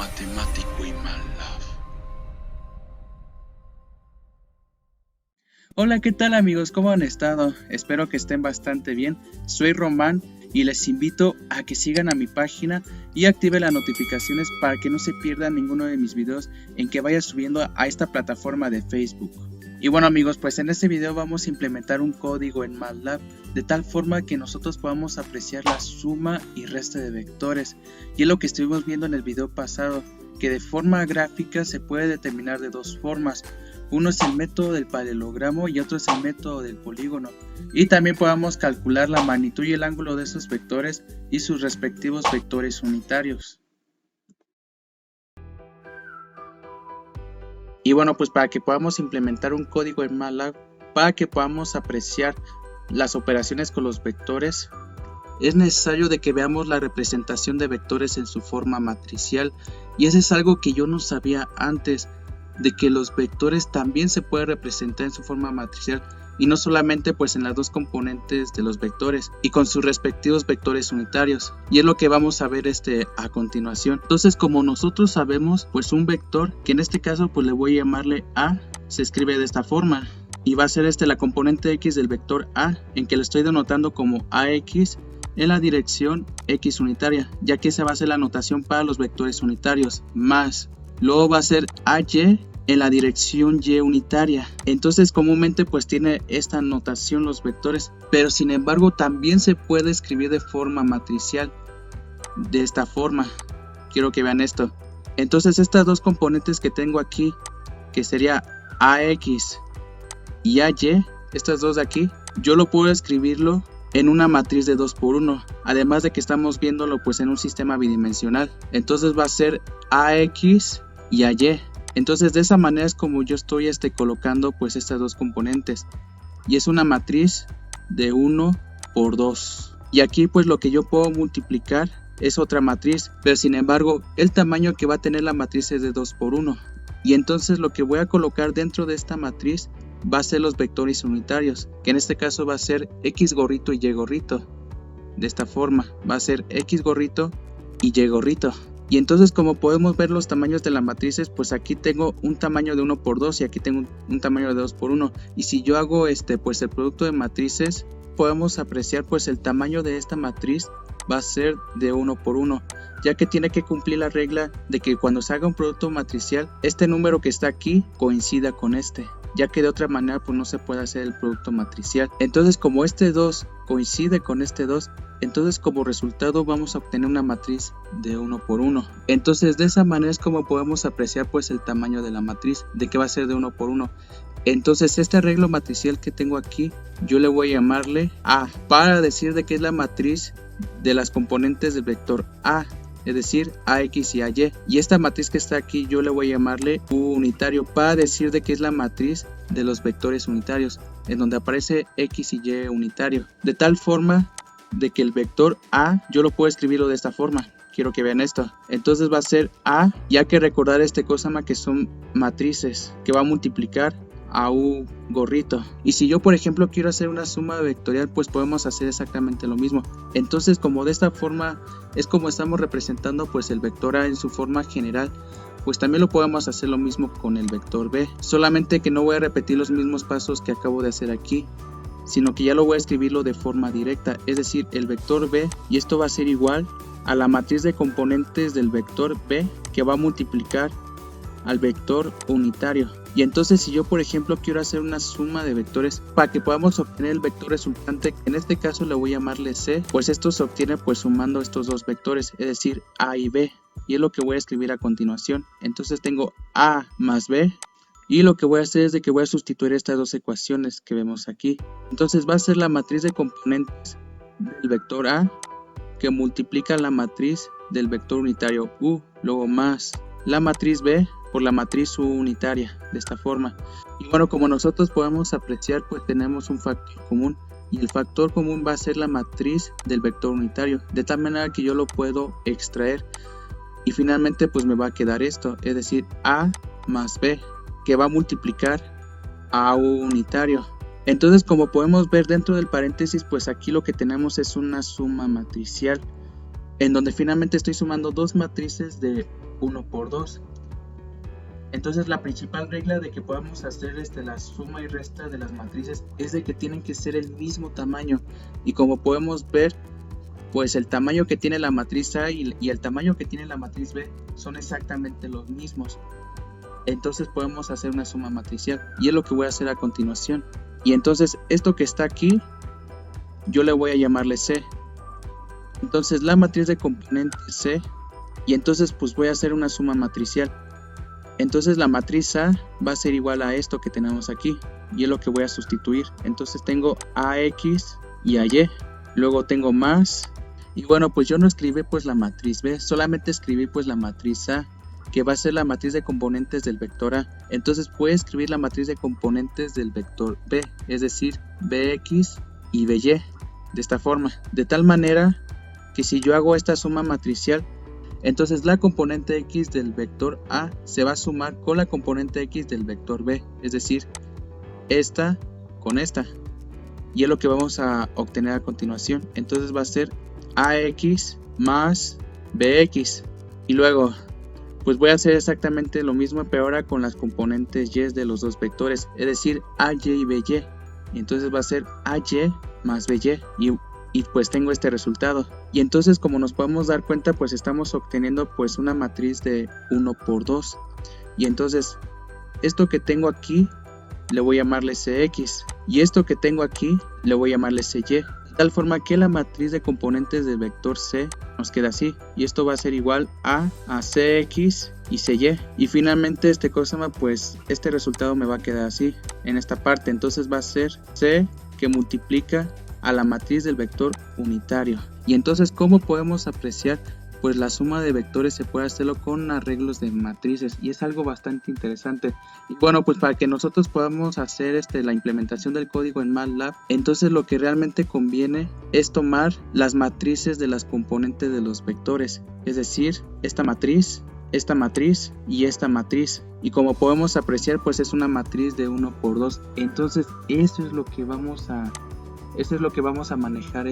matemático y MATLAB. Hola, ¿qué tal amigos? ¿Cómo han estado? Espero que estén bastante bien. Soy Román y les invito a que sigan a mi página y activen las notificaciones para que no se pierdan ninguno de mis videos en que vaya subiendo a esta plataforma de Facebook. Y bueno amigos, pues en este video vamos a implementar un código en MATLAB de tal forma que nosotros podamos apreciar la suma y resta de vectores. Y es lo que estuvimos viendo en el video pasado, que de forma gráfica se puede determinar de dos formas. Uno es el método del paralelogramo y otro es el método del polígono. Y también podamos calcular la magnitud y el ángulo de esos vectores y sus respectivos vectores unitarios. Y bueno, pues para que podamos implementar un código en MATLAB, para que podamos apreciar las operaciones con los vectores, es necesario de que veamos la representación de vectores en su forma matricial. Y eso es algo que yo no sabía antes, de que los vectores también se pueden representar en su forma matricial y no solamente pues en las dos componentes de los vectores y con sus respectivos vectores unitarios, y es lo que vamos a ver a continuación. Entonces, como nosotros sabemos, pues un vector, que en este caso pues le voy a llamarle A, se escribe de esta forma y va a ser la componente X del vector A, en que lo estoy denotando como AX en la dirección X unitaria, ya que esa va a ser la notación para los vectores unitarios, más luego va a ser AY en la dirección Y unitaria. Entonces comúnmente pues tiene esta notación los vectores, pero sin embargo también se puede escribir de forma matricial de esta forma. Quiero que vean esto. Entonces estas dos componentes que tengo aquí, que sería AX y AY, estas dos de aquí, yo lo puedo escribirlo en una matriz de 2 por 1, además de que estamos viéndolo pues en un sistema bidimensional. Entonces va a ser AX y AY. Entonces de esa manera es como yo estoy colocando pues estas dos componentes, y es una matriz de 1 por 2. Y aquí pues lo que yo puedo multiplicar es otra matriz, pero sin embargo el tamaño que va a tener la matriz es de 2 por 1. Y entonces lo que voy a colocar dentro de esta matriz va a ser los vectores unitarios, que en este caso va a ser X gorrito y Y gorrito. De esta forma va a ser X gorrito y Y gorrito. Y entonces, como podemos ver los tamaños de las matrices, pues aquí tengo un tamaño de 1 por 2 y aquí tengo un tamaño de 2 por 1. Y si yo hago pues el producto de matrices, podemos apreciar pues el tamaño de esta matriz va a ser de 1 por 1, ya que tiene que cumplir la regla de que cuando se haga un producto matricial, este número que está aquí coincida con este, ya que de otra manera pues no se puede hacer el producto matricial. Entonces, como este 2 coincide con este 2, entonces como resultado vamos a obtener una matriz de 1 por 1. Entonces de esa manera es como podemos apreciar pues el tamaño de la matriz, de que va a ser de 1 por 1. Entonces este arreglo matricial que tengo aquí, yo le voy a llamarle A, para decir de que es la matriz de las componentes del vector A, es decir, AX y AY. Y esta matriz que está aquí yo le voy a llamarle U unitario, para decir de que es la matriz de los vectores unitarios, en donde aparece X y Y unitario. De tal forma de que el vector A yo lo puedo escribirlo de esta forma. Quiero que vean esto. Entonces va a ser A, y hay que recordar cosa que son matrices, que va a multiplicar a U gorrito. Y si yo por ejemplo quiero hacer una suma vectorial, pues podemos hacer exactamente lo mismo. Entonces, como de esta forma es como estamos representando pues el vector A en su forma general, pues también lo podemos hacer lo mismo con el vector B, solamente que no voy a repetir los mismos pasos que acabo de hacer aquí, sino que ya lo voy a escribirlo de forma directa, es decir, el vector B, y esto va a ser igual a la matriz de componentes del vector B, que va a multiplicar al vector unitario. Y entonces si yo por ejemplo quiero hacer una suma de vectores para que podamos obtener el vector resultante, en este caso le voy a llamarle C, pues esto se obtiene pues sumando estos dos vectores, es decir, A y B, y es lo que voy a escribir a continuación. Entonces tengo A más B, y lo que voy a hacer es de que voy a sustituir estas dos ecuaciones que vemos aquí. Entonces va a ser la matriz de componentes del vector A, que multiplica la matriz del vector unitario U, luego más la matriz B por la matriz U unitaria, de esta forma. Y bueno, como nosotros podemos apreciar, pues tenemos un factor común, y el factor común va a ser la matriz del vector unitario, de tal manera que yo lo puedo extraer, y finalmente pues me va a quedar esto, es decir, A más B, que va a multiplicar a U unitario. Entonces, como podemos ver dentro del paréntesis, pues aquí lo que tenemos es una suma matricial, en donde finalmente estoy sumando dos matrices de 1 por 2. Entonces la principal regla de que podamos hacer la suma y resta de las matrices es de que tienen que ser el mismo tamaño, y como podemos ver, pues el tamaño que tiene la matriz A y el tamaño que tiene la matriz B son exactamente los mismos. Entonces podemos hacer una suma matricial, y es lo que voy a hacer a continuación. Y entonces esto que está aquí yo le voy a llamarle C. Entonces la matriz de componentes C, y entonces pues voy a hacer una suma matricial. Entonces la matriz A va a ser igual a esto que tenemos aquí, y es lo que voy a sustituir. Entonces tengo AX y AY, luego tengo más, y bueno, pues yo no escribí pues la matriz B, solamente escribí pues la matriz A, que va a ser la matriz de componentes del vector A. Entonces voy a escribir la matriz de componentes del vector B, es decir, BX y BY, de esta forma, de tal manera que si yo hago esta suma matricial, entonces la componente X del vector A se va a sumar con la componente X del vector B, es decir, esta con esta, y es lo que vamos a obtener a continuación. Entonces va a ser AX más BX, y luego pues voy a hacer exactamente lo mismo, pero ahora con las componentes Y de los dos vectores, es decir, AY y BY, y entonces va a ser AY más BY, y pues tengo este resultado. Y entonces, como nos podemos dar cuenta, pues estamos obteniendo pues una matriz de 1 por 2. Y entonces esto que tengo aquí le voy a llamarle CX, y esto que tengo aquí le voy a llamarle CY, de tal forma que la matriz de componentes del vector C nos queda así, y esto va a ser igual a CX y CY, y finalmente pues este resultado me va a quedar así en esta parte. Entonces va a ser C que multiplica a la matriz del vector unitario. Y entonces, ¿cómo podemos apreciar? Pues la suma de vectores se puede hacerlo con arreglos de matrices, y es algo bastante interesante. Y bueno, pues para que nosotros podamos hacer la implementación del código en MATLAB, entonces lo que realmente conviene es tomar las matrices de las componentes de los vectores, es decir, esta matriz y esta matriz, y como podemos apreciar, pues es una matriz de 1 por 2. Entonces eso es lo que vamos a manejar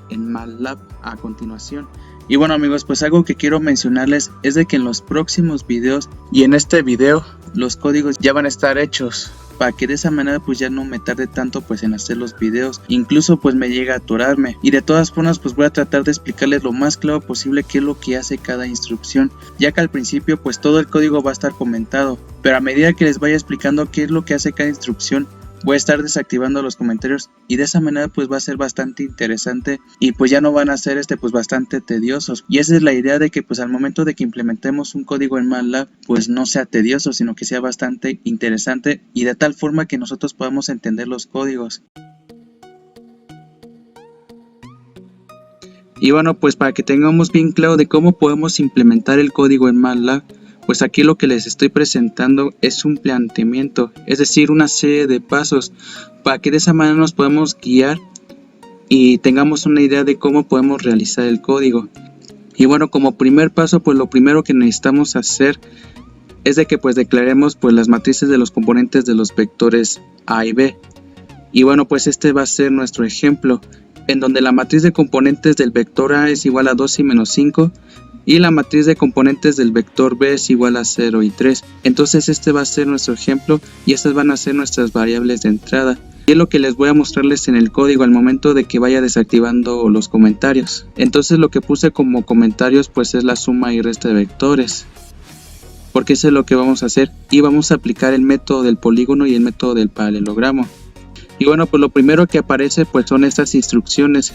en MATLAB a continuación. Y bueno amigos, pues algo que quiero mencionarles es de que en los próximos videos y en este video los códigos ya van a estar hechos, para que de esa manera pues ya no me tarde tanto pues en hacer los videos, incluso pues me llega a atorarme. Y de todas formas pues voy a tratar de explicarles lo más claro posible qué es lo que hace cada instrucción, ya que al principio pues todo el código va a estar comentado, pero a medida que les vaya explicando qué es lo que hace cada instrucción, voy a estar desactivando los comentarios, y de esa manera pues va a ser bastante interesante, y pues ya no van a ser pues bastante tediosos. Y esa es la idea, de que pues al momento de que implementemos un código en MATLAB pues no sea tedioso, sino que sea bastante interesante, y de tal forma que nosotros podamos entender los códigos. Y bueno, pues para que tengamos bien claro de cómo podemos implementar el código en MATLAB, pues aquí lo que les estoy presentando es un planteamiento, es decir, una serie de pasos, para que de esa manera nos podamos guiar y tengamos una idea de cómo podemos realizar el código. Y bueno, como primer paso, pues lo primero que necesitamos hacer es de que pues declaremos pues las matrices de los componentes de los vectores A y B. Y bueno, pues este va a ser nuestro ejemplo, en donde la matriz de componentes del vector A es igual a 2 y menos 5, y la matriz de componentes del vector B es igual a 0 y 3. Entonces este va a ser nuestro ejemplo, y estas van a ser nuestras variables de entrada, y es lo que les voy a mostrarles en el código al momento de que vaya desactivando los comentarios. Entonces lo que puse como comentarios pues es la suma y resta de vectores, porque eso es lo que vamos a hacer, y vamos a aplicar el método del polígono y el método del paralelogramo. Y bueno, pues lo primero que aparece pues son estas instrucciones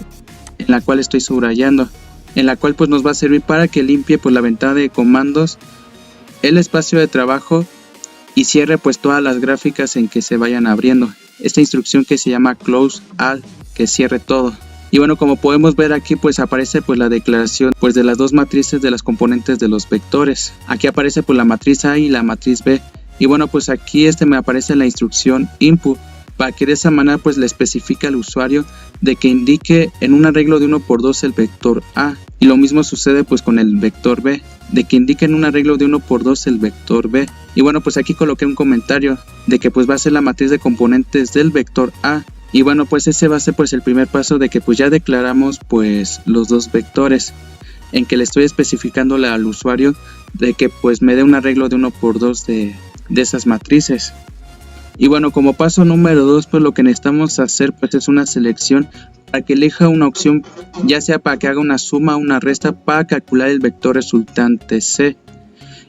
en la cual estoy subrayando, en la cual pues nos va a servir para que limpie pues la ventana de comandos, el espacio de trabajo, y cierre pues todas las gráficas en que se vayan abriendo. Esta instrucción que se llama close all, que cierre todo. Y bueno, como podemos ver aquí pues aparece pues la declaración pues de las dos matrices de las componentes de los vectores. Aquí aparece pues la matriz A y la matriz B. Y bueno, pues aquí me aparece la instrucción input, para que de esa manera pues le especifica al usuario de que indique en un arreglo de 1 por 2 el vector A, y lo mismo sucede pues con el vector B, de que indique en un arreglo de 1 por 2 el vector B. Y bueno, pues aquí coloqué un comentario de que pues va a ser la matriz de componentes del vector A, y bueno, pues ese va a ser pues el primer paso, de que pues ya declaramos pues los dos vectores, en que le estoy especificándole al usuario de que pues me dé un arreglo de 1×2 de esas matrices. Y bueno, como paso número 2, pues lo que necesitamos hacer pues es una selección para que elija una opción, ya sea para que haga una suma o una resta para calcular el vector resultante C.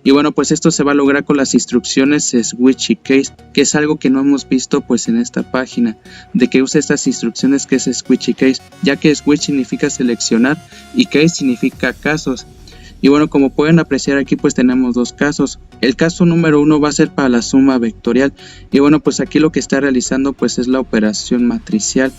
Y bueno, pues esto se va a lograr con las instrucciones switch y case, que es algo que no hemos visto pues en esta página, de que use estas instrucciones que es switch y case, ya que switch significa seleccionar y case significa casos. Y bueno, como pueden apreciar aquí pues tenemos dos casos. El caso número 1 va a ser para la suma vectorial, y bueno, pues aquí lo que está realizando pues es la operación matricial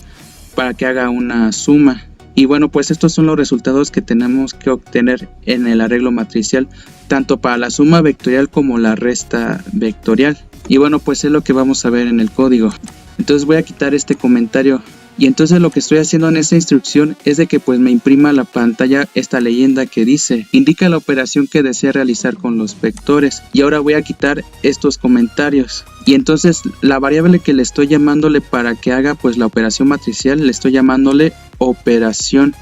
para que haga una suma. Y bueno, pues estos son los resultados que tenemos que obtener en el arreglo matricial, tanto para la suma vectorial como la resta vectorial. Y bueno, pues es lo que vamos a ver en el código. Entonces voy a quitar este comentario. Y entonces lo que estoy haciendo en esta instrucción es de que pues me imprima a la pantalla esta leyenda que dice: indica la operación que desea realizar con los vectores. Y ahora voy a quitar estos comentarios. Y entonces la variable que le estoy llamándole para que haga pues la operación matricial, le estoy llamándole operación.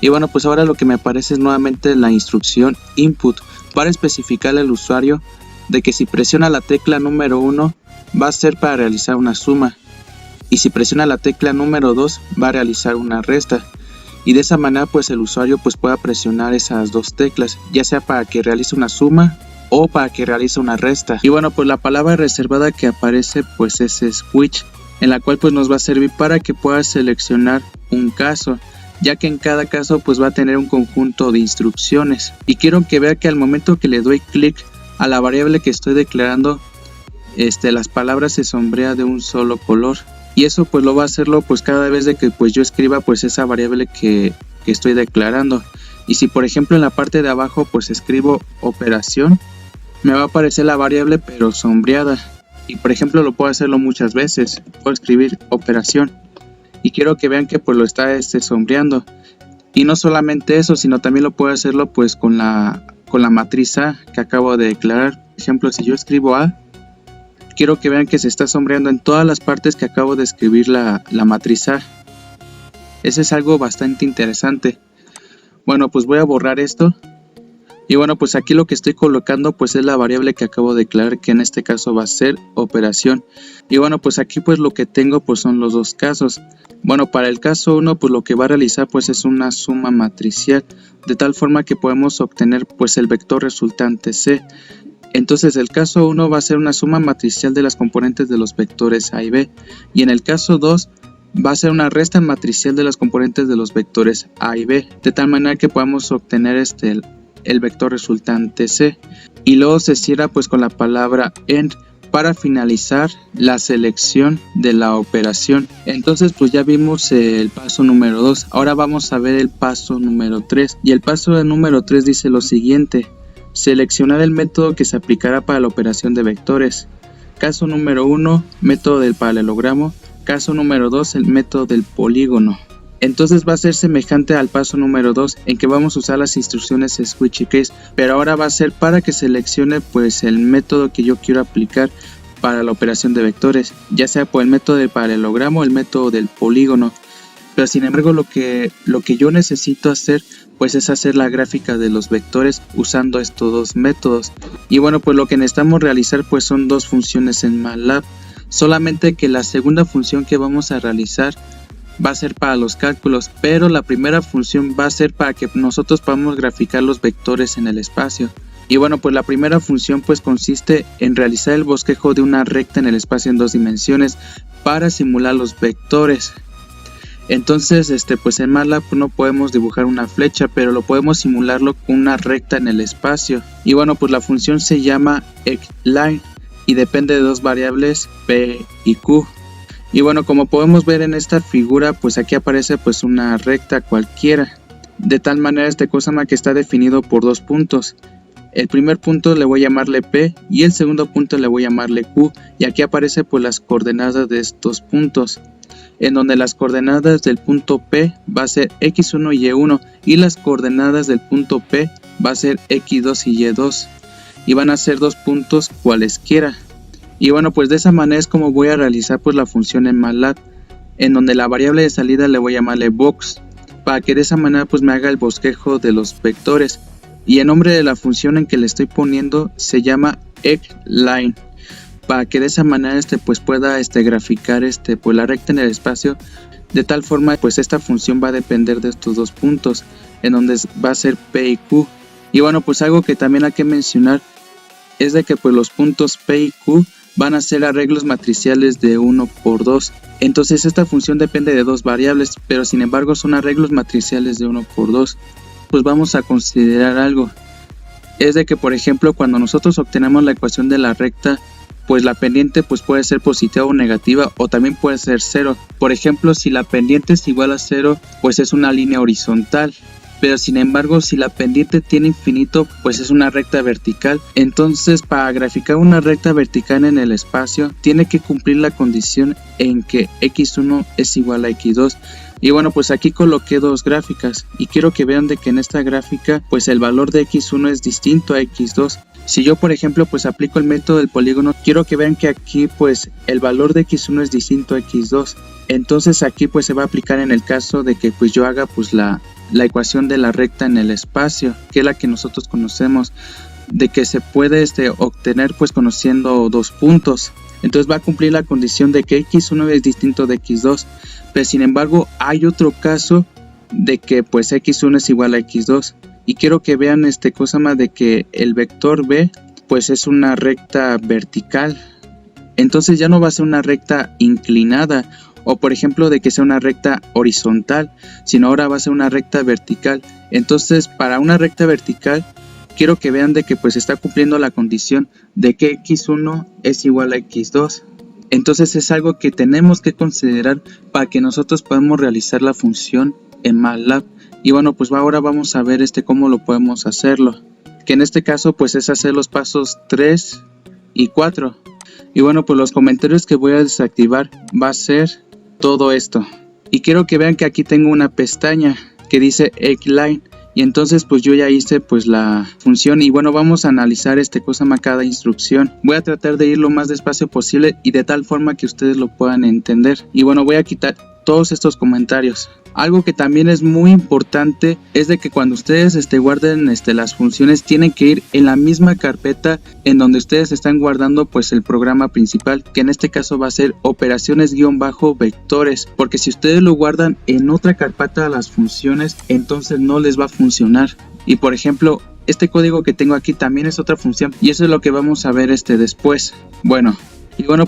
Y bueno, pues ahora lo que me aparece es nuevamente la instrucción input para especificarle al usuario de que si presiona la tecla número 1 va a ser para realizar una suma, y si presiona la tecla número 2 va a realizar una resta. Y de esa manera pues el usuario pues pueda presionar esas dos teclas, ya sea para que realice una suma o para que realice una resta. Y bueno, pues la palabra reservada que aparece pues es switch, en la cual pues nos va a servir para que pueda seleccionar un caso, ya que en cada caso pues va a tener un conjunto de instrucciones. Y quiero que vea que al momento que le doy clic a la variable que estoy declarando, las palabras se sombrean de un solo color. Y eso pues lo va a hacerlo pues cada vez de que pues yo escriba pues esa variable que estoy declarando. Y si por ejemplo en la parte de abajo pues escribo operación, me va a aparecer la variable pero sombreada. Y por ejemplo lo puedo hacerlo muchas veces. Puedo escribir operación y quiero que vean que pues lo está sombreando. Y no solamente eso, sino también lo puedo hacerlo pues con la matriz A que acabo de declarar. Por ejemplo, si yo escribo A, quiero que vean que se está sombreando en todas las partes que acabo de escribir la matriz A. Eso es algo bastante interesante. Bueno, pues voy a borrar esto. Y bueno, pues aquí lo que estoy colocando pues es la variable que acabo de declarar, que en este caso va a ser operación. Y bueno, pues aquí pues lo que tengo pues son los dos casos. Bueno, para el caso 1 pues lo que va a realizar pues es una suma matricial, de tal forma que podemos obtener pues el vector resultante C. Entonces el caso 1 va a ser una suma matricial de las componentes de los vectores A y B, y en el caso 2 va a ser una resta matricial de las componentes de los vectores A y B, de tal manera que podamos obtener el vector resultante C. Y luego se cierra pues con la palabra end para finalizar la selección de la operación. Entonces pues ya vimos el paso número 2, ahora vamos a ver el paso número 3, y el paso número 3 dice lo siguiente: seleccionar el método que se aplicará para la operación de vectores. Caso número 1, método del paralelogramo. Caso número 2, el método del polígono. Entonces va a ser semejante al paso número 2, en que vamos a usar las instrucciones switch y case, pero ahora va a ser para que seleccione pues el método que yo quiero aplicar para la operación de vectores, ya sea por el método del paralelogramo o el método del polígono. Pero sin embargo lo que yo necesito hacer pues es hacer la gráfica de los vectores usando estos dos métodos. Y bueno, pues lo que necesitamos realizar pues son dos funciones en MATLAB, solamente que la segunda función que vamos a realizar va a ser para los cálculos, pero la primera función va a ser para que nosotros podamos graficar los vectores en el espacio. Y bueno, pues la primera función pues consiste en realizar el bosquejo de una recta en el espacio en dos dimensiones para simular los vectores. Entonces pues en MATLAB no podemos dibujar una flecha, pero lo podemos simularlo con una recta en el espacio. Y bueno, pues la función se llama xline y depende de dos variables p y q. Y bueno, como podemos ver en esta figura, pues aquí aparece pues una recta cualquiera, de tal manera cosa que está definido por dos puntos. El primer punto le voy a llamarle P y el segundo punto le voy a llamarle Q, y aquí aparece pues las coordenadas de estos puntos, en donde las coordenadas del punto P va a ser x1 y y1, y las coordenadas del punto P va a ser x2 y y2, y van a ser dos puntos cualesquiera. Y bueno, pues de esa manera es como voy a realizar pues la función en MATLAB, en donde la variable de salida le voy a llamarle box, para que de esa manera pues me haga el bosquejo de los vectores. y el nombre de la función en que le estoy poniendo se llama EggLine, para que de esa manera pues pueda graficar pues la recta en el espacio, de tal forma pues esta función va a depender de estos dos puntos, en donde va a ser P y Q. Y bueno, pues algo que también hay que mencionar es de que pues los puntos P y Q van a ser arreglos matriciales de 1 por 2. Entonces esta función depende de dos variables, pero sin embargo son arreglos matriciales de 1 por 2. Pues vamos a considerar algo. Es de que por ejemplo cuando nosotros obtenemos la ecuación de la recta, pues la pendiente pues puede ser positiva o negativa, o también puede ser 0. Por ejemplo, si la pendiente es igual a 0, pues es una línea horizontal. Pero sin embargo, si la pendiente tiene infinito, pues es una recta vertical. Entonces, para graficar una recta vertical en el espacio, tiene que cumplir la condición en que x1 es igual a x2. Y bueno, pues aquí coloqué dos gráficas y quiero que vean de que en esta gráfica, pues el valor de x1 es distinto a x2. Si yo, por ejemplo, pues aplico el método del polígono, quiero que vean que aquí, pues el valor de x1 es distinto a x2. Entonces aquí, pues se va a aplicar en el caso de que pues yo haga pues la ecuación de la recta en el espacio, que es la que nosotros conocemos, de que se puede obtener pues conociendo dos puntos. Entonces va a cumplir la condición de que x1 es distinto de x2, pero sin embargo hay otro caso de que pues x1 es igual a x2, y quiero que vean cosa más de que el vector b pues es una recta vertical. Entonces ya no va a ser una recta inclinada, o por ejemplo de que sea una recta horizontal, sino ahora va a ser una recta vertical. Entonces para una recta vertical quiero que vean de que pues está cumpliendo la condición de que x1 es igual a x2. Entonces es algo que tenemos que considerar para que nosotros podamos realizar la función en MATLAB. Y bueno, pues ahora vamos a ver cómo lo podemos hacerlo, que en este caso pues es hacer los pasos 3 y 4. Y bueno, pues los comentarios que voy a desactivar va a ser todo esto. Y quiero que vean que aquí tengo una pestaña que dice EggLine. Y entonces pues yo ya hice pues la función. Y bueno, vamos a analizar cada instrucción. Voy a tratar de ir lo más despacio posible y de tal forma que ustedes lo puedan entender. Y bueno, voy a quitar todos estos comentarios. Algo que también es muy importante es de que cuando ustedes guarden las funciones, tienen que ir en la misma carpeta en donde ustedes están guardando pues el programa principal, que en este caso va a ser operaciones-vectores, porque si ustedes lo guardan en otra carpeta de las funciones, entonces no les va a funcionar. Y por ejemplo, este código que tengo aquí también es otra función, y eso es lo que vamos a ver después. Bueno,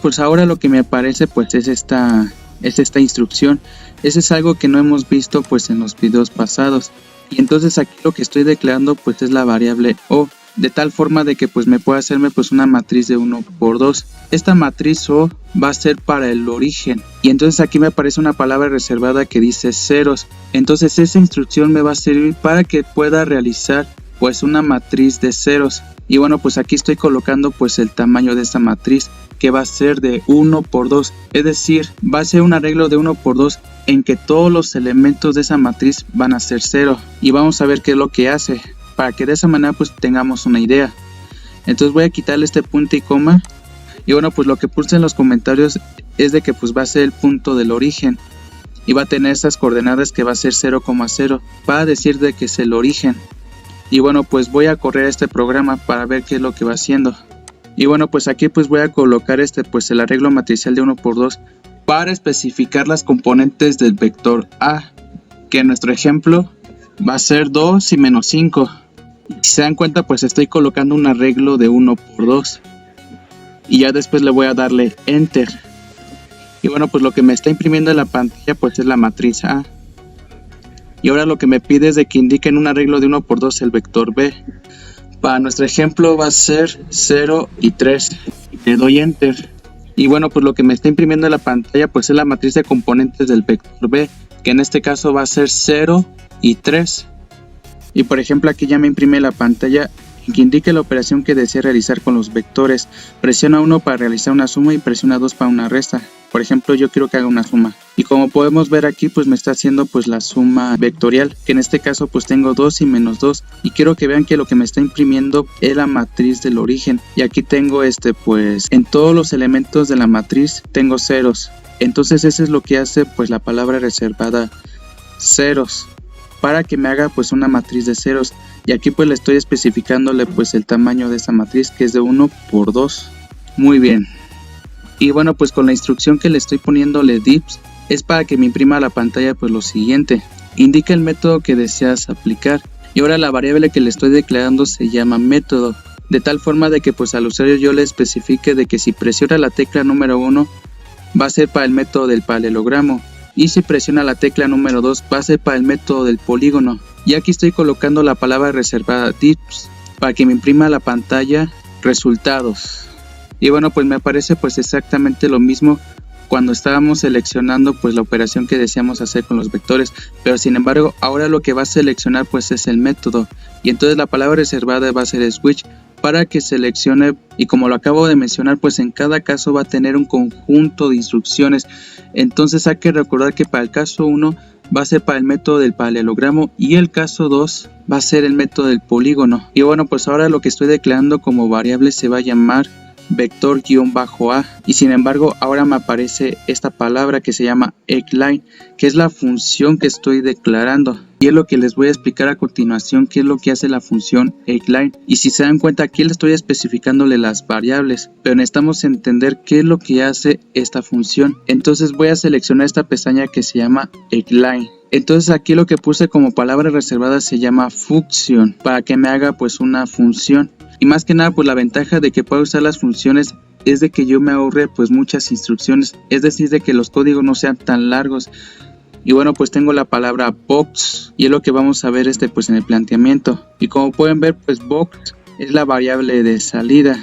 pues ahora lo que me aparece pues es esta instrucción. Eso es algo que no hemos visto pues en los videos pasados. Y entonces aquí lo que estoy declarando pues es la variable O, de tal forma de que pues me pueda hacerme pues una matriz de 1 por 2. Esta matriz O va a ser para el origen. Y entonces aquí me aparece una palabra reservada que dice ceros. Entonces esa instrucción me va a servir para que pueda realizar pues una matriz de ceros. Y bueno, pues aquí estoy colocando pues el tamaño de esta matriz, que va a ser de 1 por 2, es decir, va a ser un arreglo de 1 por 2 en que todos los elementos de esa matriz van a ser 0. Y vamos a ver qué es lo que hace, para que de esa manera pues tengamos una idea. Entonces voy a quitarle este punto y coma, y bueno, pues lo que puse en los comentarios es de que pues va a ser el punto del origen, y va a tener estas coordenadas que va a ser 0,0, para decir de que es el origen. Y bueno, pues voy a correr este programa para ver qué es lo que va haciendo. Y bueno, pues aquí pues voy a colocar pues el arreglo matricial de 1 por 2 para especificar las componentes del vector A, que en nuestro ejemplo va a ser 2 y menos 5. Si se dan cuenta pues estoy colocando un arreglo de 1 por 2. Y ya después le voy a darle Enter. Y bueno, pues lo que me está imprimiendo en la pantalla pues es la matriz A. Y ahora lo que me pide es de que indique en un arreglo de 1 por 2 el vector B. Para nuestro ejemplo va a ser 0 y 3. Le doy Enter. Y bueno, pues lo que me está imprimiendo en la pantalla pues es la matriz de componentes del vector B, que en este caso va a ser 0 y 3. Y por ejemplo aquí ya me imprime la pantalla que indique la operación que desea realizar con los vectores. Presiona 1 para realizar una suma y presiona 2 para una resta. Por ejemplo, yo quiero que haga una suma. Y como podemos ver aquí, pues me está haciendo pues la suma vectorial, que en este caso pues tengo 2 y menos 2. Y quiero que vean que lo que me está imprimiendo es la matriz del origen. Y aquí tengo pues en todos los elementos de la matriz tengo ceros. Entonces eso es lo que hace pues la palabra reservada ceros. para que me haga pues una matriz de ceros, y aquí pues le estoy especificándole pues el tamaño de esa matriz, que es de 1 por 2. Muy bien. Y bueno, pues con la instrucción que le estoy poniéndole dips es para que me imprima a la pantalla pues lo siguiente: indica el método que deseas aplicar, y ahora la variable que le estoy declarando se llama método, de tal forma de que pues al usuario yo le especifique de que si presiona la tecla número 1 va a ser para el método del paralelogramo, y si presiona la tecla número 2 va a ser para el método del polígono. Y aquí estoy colocando la palabra reservada dips para que me imprima a la pantalla resultados. Y bueno, pues me aparece pues exactamente lo mismo cuando estábamos seleccionando pues la operación que deseamos hacer con los vectores, pero sin embargo ahora lo que va a seleccionar pues es el método, y entonces la palabra reservada va a ser switch para que seleccione, y como lo acabo de mencionar pues en cada caso va a tener un conjunto de instrucciones. Entonces hay que recordar que para el caso 1 va a ser para el método del paralelogramo y el caso 2 va a ser el método del polígono. Y bueno, pues ahora lo que estoy declarando como variable se va a llamar vector-a, y sin embargo ahora me aparece esta palabra que se llama eggline, que es la función que estoy declarando, y es lo que les voy a explicar a continuación qué es lo que hace la función eggline. Y si se dan cuenta, aquí le estoy especificándole las variables, pero necesitamos entender qué es lo que hace esta función. Entonces voy a seleccionar esta pestaña que se llama eggline. Entonces aquí lo que puse como palabra reservada se llama function, para que me haga pues una función. Y más que nada pues la ventaja de que pueda usar las funciones es de que yo me ahorre pues muchas instrucciones, es decir, de que los códigos no sean tan largos. Y bueno, pues tengo la palabra box, y es lo que vamos a ver pues en el planteamiento. Y como pueden ver, pues box es la variable de salida,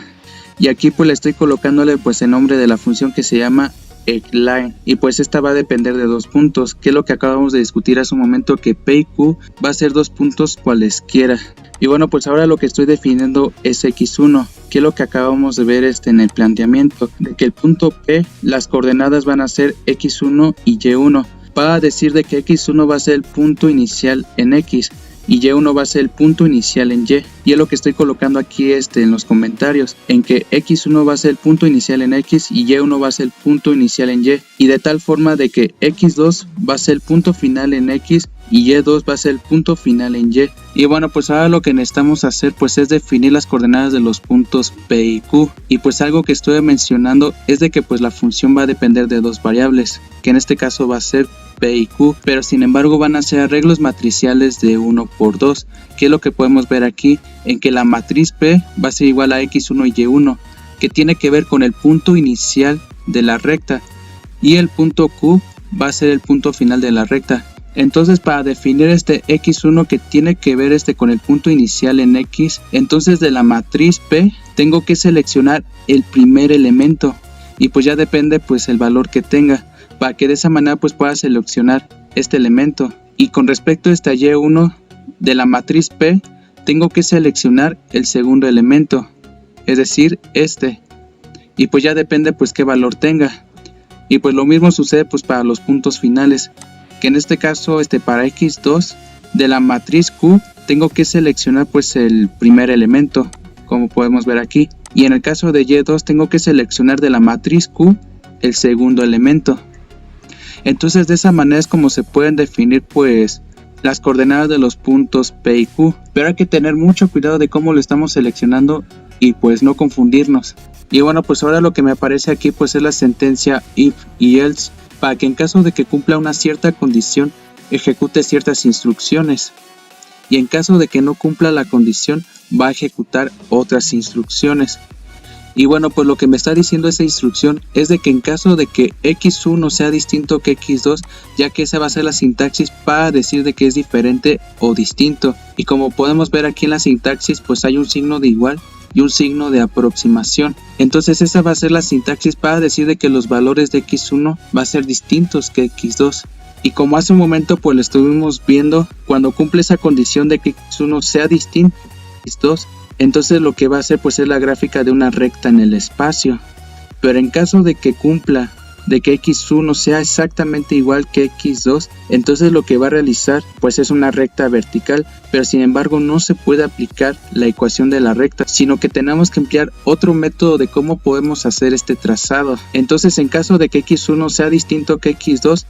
y aquí pues le estoy colocándole pues el nombre de la función que se llama eggline, y pues esta va a depender de dos puntos, que es lo que acabamos de discutir hace un momento, que P y Q va a ser dos puntos cualesquiera. Y bueno, pues ahora lo que estoy definiendo es x1, que es lo que acabamos de ver en el planteamiento, de que el punto P, las coordenadas van a ser x1 y y1, para decir de que x1 va a ser el punto inicial en x y y1 va a ser el punto inicial en y. Y es lo que estoy colocando aquí en los comentarios, en que x1 va a ser el punto inicial en x y y1 va a ser el punto inicial en y de tal forma de que x2 va a ser el punto final en x y y2 va a ser el punto final en y. Y bueno, pues ahora lo que necesitamos hacer pues es definir las coordenadas de los puntos P y Q, y pues algo que estoy mencionando es de que pues la función va a depender de dos variables, que en este caso va a ser P y Q, pero sin embargo van a ser arreglos matriciales de 1 por 2, que es lo que podemos ver aquí, en que la matriz P va a ser igual a x1 y y1, que tiene que ver con el punto inicial de la recta, y el punto Q va a ser el punto final de la recta. Entonces para definir este x1 que tiene que ver con el punto inicial en x, entonces de la matriz P tengo que seleccionar el primer elemento, y pues ya depende pues el valor que tenga, para que de esa manera pues pueda seleccionar este elemento. Y con respecto a esta y1 de la matriz P, tengo que seleccionar el segundo elemento, es decir y pues ya depende pues qué valor tenga. Y pues lo mismo sucede pues para los puntos finales, que en este caso para x2 de la matriz Q tengo que seleccionar pues el primer elemento, como podemos ver aquí, y en el caso de y2 tengo que seleccionar de la matriz Q el segundo elemento. Entonces de esa manera es como se pueden definir pues las coordenadas de los puntos P y Q, pero hay que tener mucho cuidado de cómo lo estamos seleccionando y pues no confundirnos. Y bueno, pues ahora lo que me aparece aquí pues es la sentencia if y else, para que en caso de que cumpla una cierta condición ejecute ciertas instrucciones, y en caso de que no cumpla la condición va a ejecutar otras instrucciones. Y bueno, pues lo que me está diciendo esa instrucción es de que en caso de que x1 sea distinto que x2, ya que esa va a ser la sintaxis para decir de que es diferente o distinto. Y como podemos ver aquí en la sintaxis, pues hay un signo de igual y un signo de aproximación. Entonces esa va a ser la sintaxis para decir de que los valores de x1 va a ser distintos que x2. Y como hace un momento pues lo estuvimos viendo, cuando cumple esa condición de que x1 sea distinto que x2, entonces lo que va a hacer pues es la gráfica de una recta en el espacio. Pero en caso de que cumpla de que x1 sea exactamente igual que x2, entonces lo que va a realizar pues es una recta vertical, pero sin embargo no se puede aplicar la ecuación de la recta, sino que tenemos que emplear otro método de cómo podemos hacer este trazado. Entonces en caso de que x1 sea distinto que x2,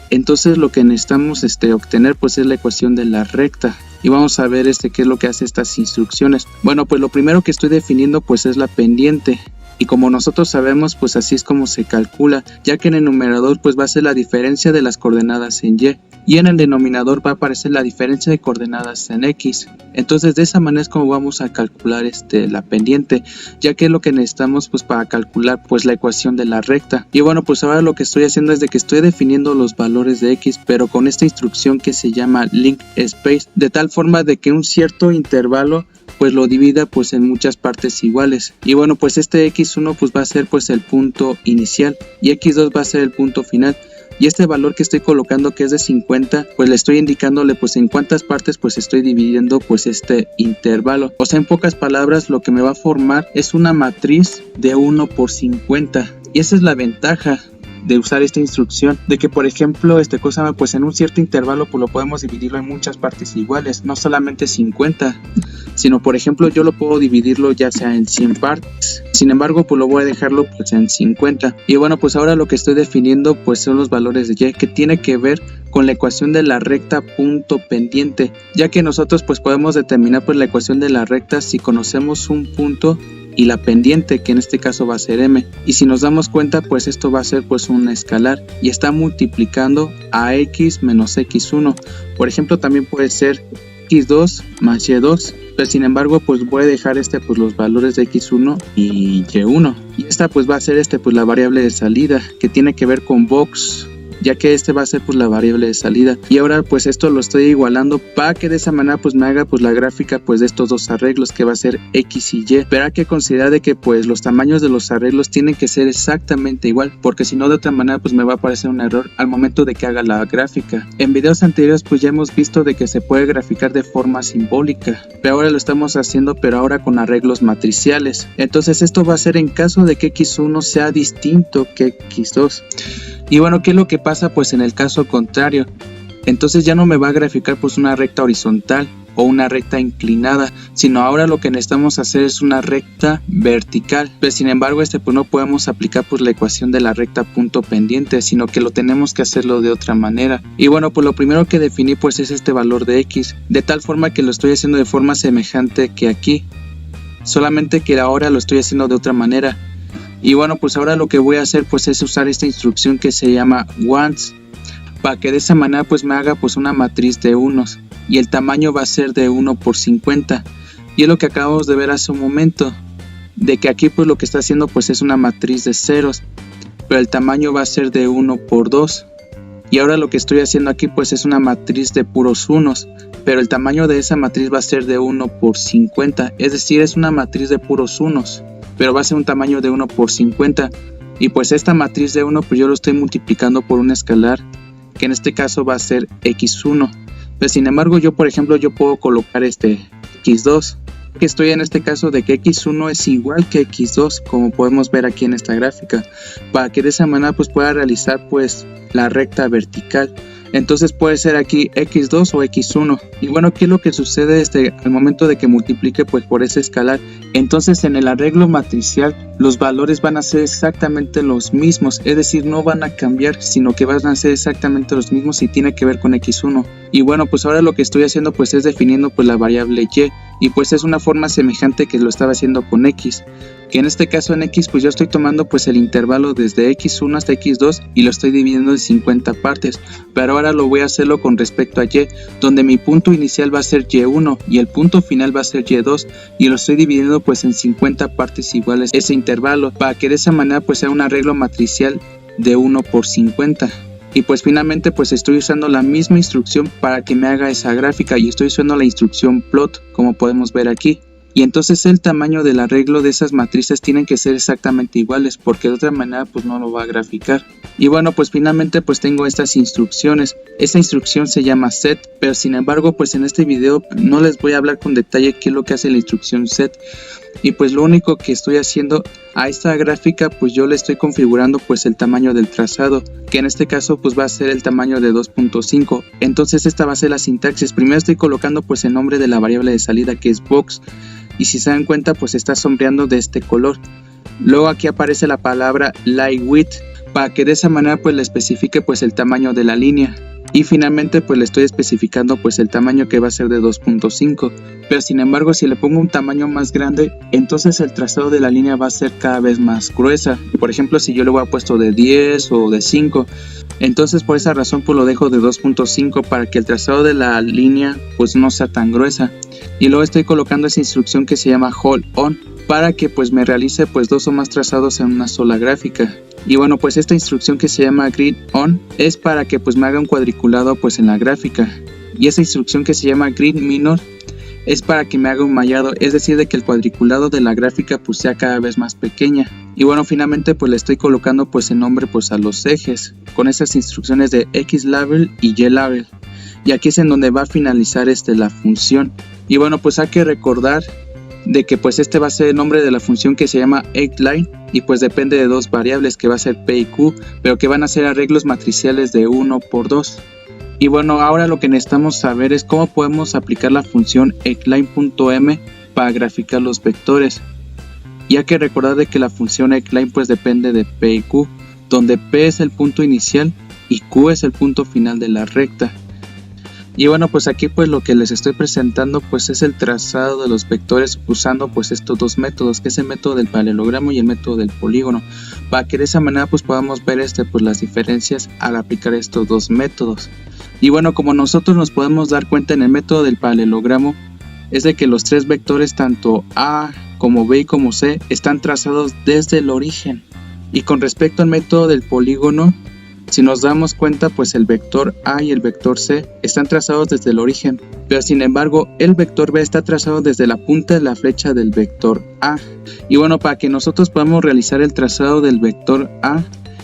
Entonces lo que necesitamos obtener pues es la ecuación de la recta. Y vamos a ver qué es lo que hace estas instrucciones. Bueno, pues lo primero que estoy definiendo pues es la pendiente. Y como nosotros sabemos, pues así es como se calcula, ya que en el numerador pues va a ser la diferencia de las coordenadas en y. Y en el denominador va a aparecer la diferencia de coordenadas en x. Entonces de esa manera es como vamos a calcular la pendiente, ya que es lo que necesitamos pues para calcular pues la ecuación de la recta. Y bueno, pues ahora lo que estoy haciendo es de que estoy definiendo los valores de x, pero con esta instrucción que se llama link space, de tal forma de que un cierto intervalo pues lo divida pues en muchas partes iguales. Y bueno, pues este x1 pues va a ser pues el punto inicial y x2 va a ser el punto final. Y este valor que estoy colocando, que es de 50, pues le estoy indicándole pues en cuántas partes pues estoy dividiendo pues este intervalo. O sea, en pocas palabras, lo que me va a formar es una matriz de 1 por 50. Y esa es la ventaja de usar esta instrucción, de que por ejemplo pues en un cierto intervalo pues lo podemos dividirlo en muchas partes iguales, no solamente 50, sino por ejemplo yo lo puedo dividirlo ya sea en 100 partes. Sin embargo pues lo voy a dejarlo pues en 50. Y bueno, pues ahora lo que estoy definiendo pues son los valores de y, que tiene que ver con la ecuación de la recta punto pendiente, ya que nosotros pues podemos determinar pues la ecuación de la recta si conocemos un punto y la pendiente, que en este caso va a ser m. Y si nos damos cuenta pues esto va a ser pues un escalar y está multiplicando a x menos x1. Por ejemplo, también puede ser x2 más y2, pero sin embargo pues voy a dejar pues los valores de x1 y y1. Y esta pues va a ser pues la variable de salida, que tiene que ver con box, ya que va a ser pues la variable de salida. Y ahora pues esto lo estoy igualando para que de esa manera pues me haga pues la gráfica pues de estos dos arreglos, que va a ser x y y. Pero hay que considerar de que pues los tamaños de los arreglos tienen que ser exactamente igual, porque si no de otra manera pues me va a aparecer un error al momento de que haga la gráfica. En videos anteriores pues ya hemos visto de que se puede graficar de forma simbólica, pero ahora lo estamos haciendo pero ahora con arreglos matriciales. Entonces esto va a ser en caso de que x1 sea distinto que x2. Y bueno, ¿qué es lo que pasa pues en el caso contrario? Entonces ya no me va a graficar pues una recta horizontal o una recta inclinada, sino ahora lo que necesitamos hacer es una recta vertical. Pero sin embargo pues no podemos aplicar pues la ecuación de la recta punto pendiente, sino que lo tenemos que hacerlo de otra manera. Y bueno, pues lo primero que definí pues es este valor de x, de tal forma que lo estoy haciendo de forma semejante que aquí, solamente que ahora lo estoy haciendo de otra manera. Y bueno, pues ahora lo que voy a hacer pues es usar esta instrucción que se llama once, para que de esa manera pues me haga pues una matriz de unos, y el tamaño va a ser de 1 por 50. Y es lo que acabamos de ver hace un momento, de que aquí pues lo que está haciendo pues es una matriz de ceros, pero el tamaño va a ser de 1 por 2. Y ahora lo que estoy haciendo aquí pues es una matriz de puros unos, pero el tamaño de esa matriz va a ser de 1 por 50, es decir, es una matriz de puros unos, pero va a ser un tamaño de 1 por 50. Y pues esta matriz de 1 pues yo lo estoy multiplicando por un escalar, que en este caso va a ser x1. Pero sin embargo yo por ejemplo yo puedo colocar x2, que estoy en este caso de que x1 es igual que x2, como podemos ver aquí en esta gráfica, para que de esa manera pues pueda realizar pues la recta vertical. Entonces puede ser aquí x2 o x1. Y bueno, ¿qué es lo que sucede al momento de que multiplique pues por ese escalar? Entonces en el arreglo matricial los valores van a ser exactamente los mismos, es decir, no van a cambiar, sino que van a ser exactamente los mismos y tiene que ver con x1. Y bueno, pues ahora lo que estoy haciendo pues es definiendo pues la variable y pues es una forma semejante que lo estaba haciendo con x, que en este caso en x pues yo estoy tomando pues el intervalo desde x1 hasta x2 y lo estoy dividiendo en 50 partes, pero ahora lo voy a hacerlo con respecto a y, donde mi punto inicial va a ser y1 y el punto final va a ser y2, y lo estoy dividiendo pues en 50 partes iguales ese intervalo, para que de esa manera pues sea un arreglo matricial de 1 por 50. Y pues finalmente pues estoy usando la misma instrucción para que me haga esa gráfica, y estoy usando la instrucción plot, como podemos ver aquí. Y entonces el tamaño del arreglo de esas matrices tienen que ser exactamente iguales, porque de otra manera pues no lo va a graficar. Y bueno, pues finalmente pues tengo estas instrucciones. Esta instrucción se llama set, pero sin embargo pues en este video no les voy a hablar con detalle qué es lo que hace la instrucción set. Y pues lo único que estoy haciendo a esta gráfica pues yo le estoy configurando pues el tamaño del trazado, que en este caso pues va a ser el tamaño de 2.5. Entonces esta va a ser la sintaxis. Primero estoy colocando pues el nombre de la variable de salida, que es box, y si se dan cuenta pues está sombreando de este color. Luego aquí aparece la palabra light width, para que de esa manera pues le especifique pues el tamaño de la línea. Y finalmente pues le estoy especificando pues el tamaño que va a ser de 2.5. Pero sin embargo, si le pongo un tamaño más grande, entonces el trazado de la línea va a ser cada vez más gruesa. Por ejemplo, si yo le hubiera puesto de 10 o de 5, entonces por esa razón pues lo dejo de 2.5 para que el trazado de la línea pues no sea tan gruesa. Y luego estoy colocando esa instrucción que se llama hold on para que pues me realice pues 2 o más trazados en una sola gráfica. Y bueno, pues esta instrucción que se llama grid on es para que pues me haga un cuadriculado pues en la gráfica. Y esa instrucción que se llama grid minor es para que me haga un mallado, es decir, de que el cuadriculado de la gráfica pues sea cada vez más pequeña. Y bueno, finalmente pues le estoy colocando pues el nombre pues a los ejes con esas instrucciones de X label y Y label. Y aquí es en donde va a finalizar la función. Y bueno, pues hay que recordar de que pues este va a ser el nombre de la función que se llama line y pues depende de dos variables que va a ser P y Q, pero que van a ser arreglos matriciales de 1 por 2. Y bueno, ahora lo que necesitamos saber es cómo podemos aplicar la función line.m para graficar los vectores. Y hay que recordar de que la función line pues depende de P y Q, donde P es el punto inicial y Q es el punto final de la recta. Y bueno, pues aquí pues lo que les estoy presentando pues es el trazado de los vectores usando pues estos dos métodos, que es el método del paralelogramo y el método del polígono, para que de esa manera pues podamos ver pues las diferencias al aplicar estos dos métodos. Y bueno, como nosotros nos podemos dar cuenta en el método del paralelogramo, es de que los tres vectores tanto A como B y como C están trazados desde el origen. Y con respecto al método del polígono, si nos damos cuenta pues el vector A y el vector C están trazados desde el origen, pero sin embargo el vector B está trazado desde la punta de la flecha del vector A. Y bueno, para que nosotros podamos realizar el trazado del vector A,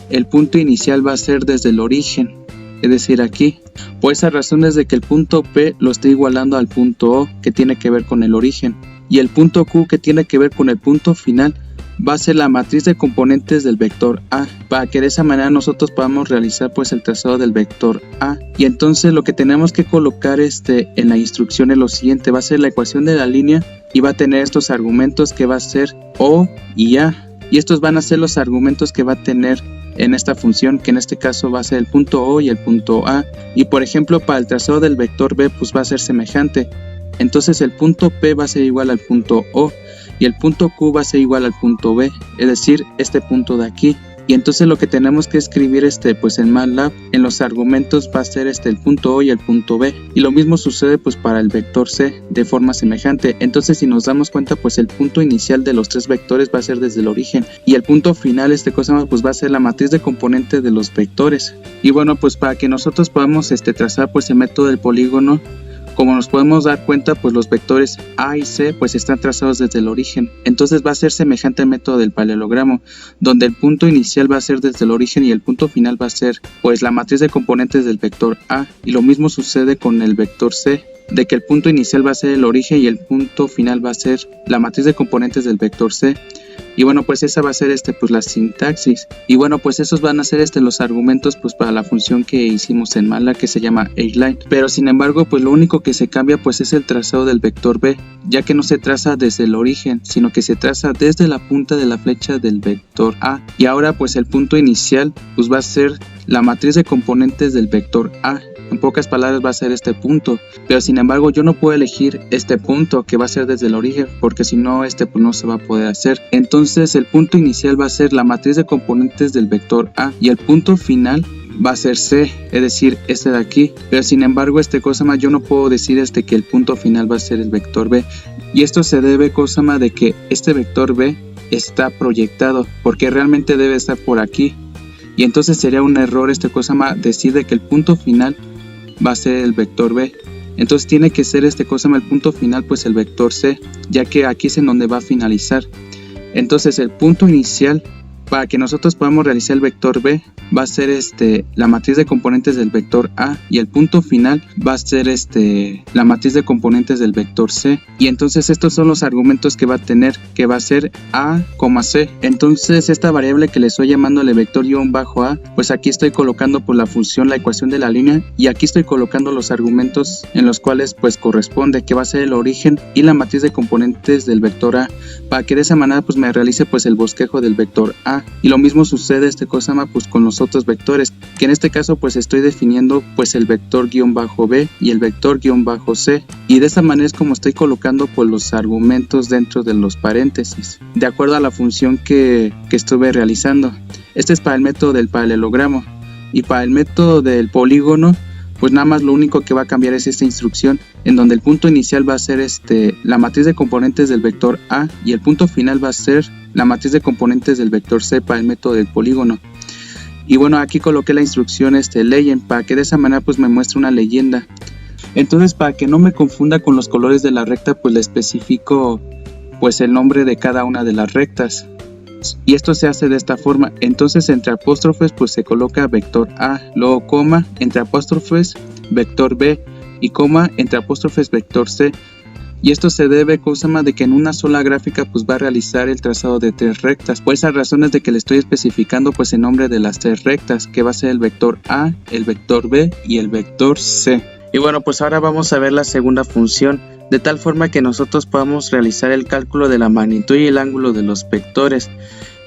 el punto inicial va a ser desde el origen, es decir aquí. Por esa razón es de que el punto P lo estoy igualando al punto O, que tiene que ver con el origen, y el punto Q, que tiene que ver con el punto final, va a ser la matriz de componentes del vector A, para que de esa manera nosotros podamos realizar pues el trazado del vector A. Y entonces lo que tenemos que colocar en la instrucción es lo siguiente: va a ser la ecuación de la línea y va a tener estos argumentos que va a ser O y A, y estos van a ser los argumentos que va a tener en esta función, que en este caso va a ser el punto O y el punto A. Y por ejemplo, para el trazado del vector B pues va a ser semejante. Entonces el punto P va a ser igual al punto O y el punto Q va a ser igual al punto B, es decir, este punto de aquí. Y entonces lo que tenemos que escribir pues en MATLAB en los argumentos va a ser el punto O y el punto B. Y lo mismo sucede pues para el vector C de forma semejante. Entonces si nos damos cuenta pues el punto inicial de los tres vectores va a ser desde el origen y el punto final pues va a ser la matriz de componentes de los vectores. Y bueno, pues para que nosotros podamos trazar pues el método del polígono, como nos podemos dar cuenta pues los vectores A y C pues están trazados desde el origen. Entonces va a ser semejante al método del paralelogramo, donde el punto inicial va a ser desde el origen y el punto final va a ser pues la matriz de componentes del vector A. Y lo mismo sucede con el vector C, de que el punto inicial va a ser el origen y el punto final va a ser la matriz de componentes del vector C. Y bueno, pues esa va a ser pues la sintaxis. Y bueno, pues esos van a ser los argumentos pues para la función que hicimos en MATLAB, que se llama line. Pero sin embargo, pues lo único que se cambia pues es el trazado del vector B, ya que no se traza desde el origen, sino que se traza desde la punta de la flecha del vector A. Y ahora pues el punto inicial pues va a ser la matriz de componentes del vector A. En pocas palabras va a ser este punto, pero sin embargo yo no puedo elegir este punto que va a ser desde el origen, porque si no pues no se va a poder hacer. Entonces el punto inicial va a ser la matriz de componentes del vector A y el punto final va a ser C, es decir, este de aquí. Pero sin embargo yo no puedo decir que el punto final va a ser el vector B, y esto se debe de que este vector B está proyectado, porque realmente debe estar por aquí. Y entonces sería un error decir de que el punto final va a ser el vector B. Entonces tiene que ser el punto final pues el vector C, ya que aquí es en donde va a finalizar. Entonces el punto inicial, para que nosotros podamos realizar el vector B, va a ser la matriz de componentes del vector A, y el punto final va a ser la matriz de componentes del vector C. Y entonces estos son los argumentos que va a tener, que va a ser A, C. Entonces esta variable que le estoy llamándole vector -a, pues aquí estoy colocando por la función la ecuación de la línea, y aquí estoy colocando los argumentos en los cuales pues corresponde, que va a ser el origen y la matriz de componentes del vector A, para que de esa manera pues me realice pues el bosquejo del vector A. Y lo mismo sucede pues con los otros vectores, que en este caso pues estoy definiendo pues el vector -b y el vector -c, y de esta manera es como estoy colocando pues los argumentos dentro de los paréntesis, de acuerdo a la función que estuve realizando. Este es para el método del paralelogramo, y para el método del polígono pues nada más lo único que va a cambiar es esta instrucción, en donde el punto inicial va a ser la matriz de componentes del vector A, y el punto final va a ser la matriz de componentes del vector C para el método del polígono. Y bueno, aquí coloqué la instrucción legend, para que de esa manera pues me muestre una leyenda. Entonces, para que no me confunda con los colores de la recta, pues le especifico pues el nombre de cada una de las rectas. Y esto se hace de esta forma. Entonces, entre apóstrofes pues se coloca vector A, luego coma, entre apóstrofes vector B, y coma, entre apóstrofes vector C. Y esto se debe de que en una sola gráfica pues va a realizar el trazado de 3 rectas. Por esas razones de que le estoy especificando pues el nombre de las 3 rectas, que va a ser el vector A, el vector B y el vector C. Y bueno, pues ahora vamos a ver la segunda función, de tal forma que nosotros podamos realizar el cálculo de la magnitud y el ángulo de los vectores.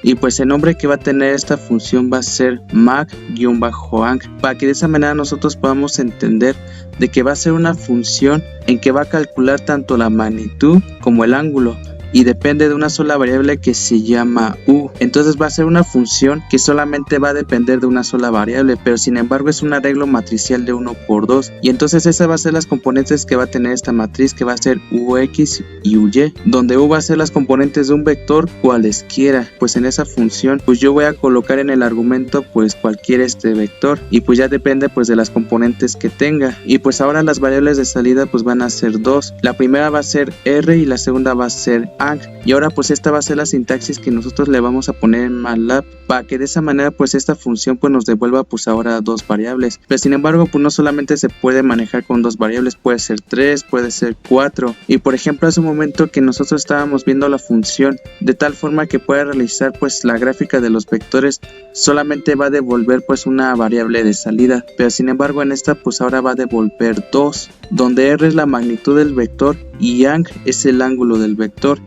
Y pues el nombre que va a tener esta función va a ser mag-ang, para que de esa manera nosotros podamos entender de que va a ser una función en que va a calcular tanto la magnitud como el ángulo, y depende de una sola variable que se llama u. Entonces va a ser una función que solamente va a depender de una sola variable, pero sin embargo es un arreglo matricial de 1 por 2, y entonces esas va a ser las componentes que va a tener esta matriz, que va a ser ux y uy, donde u va a ser las componentes de un vector cualesquiera. Pues en esa función pues yo voy a colocar en el argumento pues cualquier vector, y pues ya depende pues de las componentes que tenga. Y pues ahora las variables de salida pues van a ser dos. La primera va a ser r y la segunda va a ser ang. Y ahora pues esta va a ser la sintaxis que nosotros le vamos a poner en MATLAB, para que de esa manera pues esta función pues nos devuelva pues ahora dos variables. Pero sin embargo pues no solamente se puede manejar con dos variables, puede ser 3, puede ser 4. Y por ejemplo hace un momento que nosotros estábamos viendo la función de tal forma que pueda realizar pues la gráfica de los vectores, solamente va a devolver pues una variable de salida, pero sin embargo en esta pues ahora va a devolver 2, donde r es la magnitud del vector y ang es el ángulo del vector.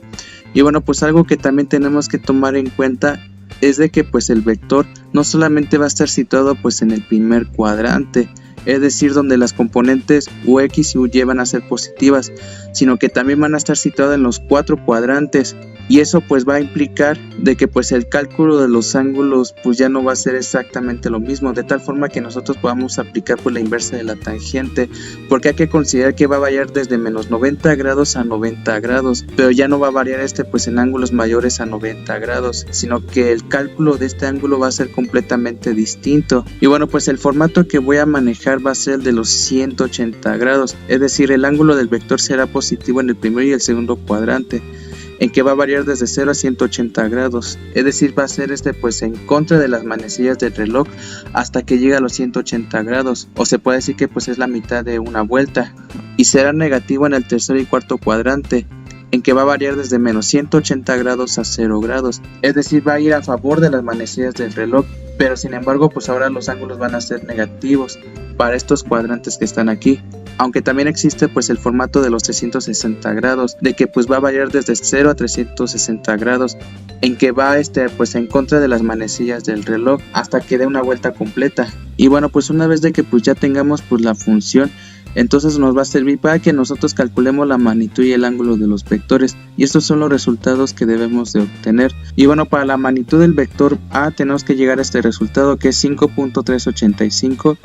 Y bueno, pues algo que también tenemos que tomar en cuenta es de que pues el vector no solamente va a estar situado pues en el primer cuadrante, es decir, donde las componentes ux y uy van a ser positivas, sino que también van a estar situadas en los 4 cuadrantes. Y eso pues va a implicar de que pues el cálculo de los ángulos pues ya no va a ser exactamente lo mismo, de tal forma que nosotros podamos aplicar pues la inversa de la tangente, porque hay que considerar que va a variar desde menos 90 grados a 90 grados, pero ya no va a variar pues en ángulos mayores a 90 grados, sino que el cálculo de este ángulo va a ser completamente distinto. Y bueno, pues el formato que voy a manejar va a ser el de los 180 grados, es decir, el ángulo del vector será positivo en el primero y el segundo cuadrante, en que va a variar desde 0 a 180 grados, es decir, va a ser pues en contra de las manecillas del reloj hasta que llegue a los 180 grados, o se puede decir que pues es la mitad de una vuelta, y será negativo en el tercer y cuarto cuadrante, en que va a variar desde menos 180 grados a 0 grados, es decir, va a ir a favor de las manecillas del reloj, pero sin embargo pues ahora los ángulos van a ser negativos para estos cuadrantes que están aquí. Aunque también existe pues el formato de los 360 grados, de que pues va a variar desde 0 a 360 grados, en que va pues en contra de las manecillas del reloj hasta que dé una vuelta completa. Y bueno, pues una vez de que pues ya tengamos pues la función, entonces nos va a servir para que nosotros calculemos la magnitud y el ángulo de los vectores, y estos son los resultados que debemos de obtener. Y bueno, para la magnitud del vector A tenemos que llegar a este resultado, que es 5.385,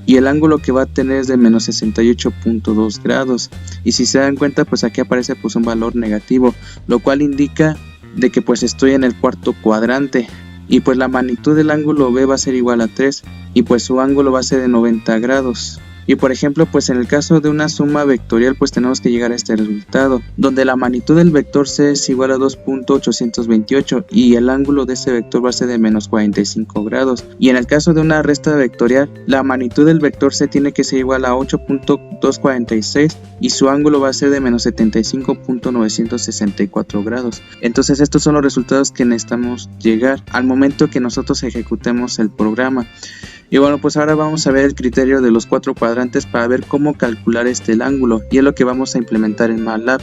y el ángulo que va a tener es de menos 68.2 grados, y si se dan cuenta pues aquí aparece pues un valor negativo, lo cual indica de que pues estoy en el cuarto cuadrante. Y pues la magnitud del ángulo B va a ser igual a 3, y pues su ángulo va a ser de 90 grados. Y por ejemplo pues en el caso de una suma vectorial pues tenemos que llegar a este resultado, donde la magnitud del vector C es igual a 2.828 y el ángulo de ese vector va a ser de menos 45 grados. Y en el caso de una resta vectorial, la magnitud del vector C tiene que ser igual a 8.246 y su ángulo va a ser de menos 75.964 grados. Entonces estos son los resultados que necesitamos llegar al momento que nosotros ejecutemos el programa. Y bueno, pues ahora vamos a ver el criterio de los 4 cuadrantes para ver cómo calcular el ángulo, y es lo que vamos a implementar en MATLAB.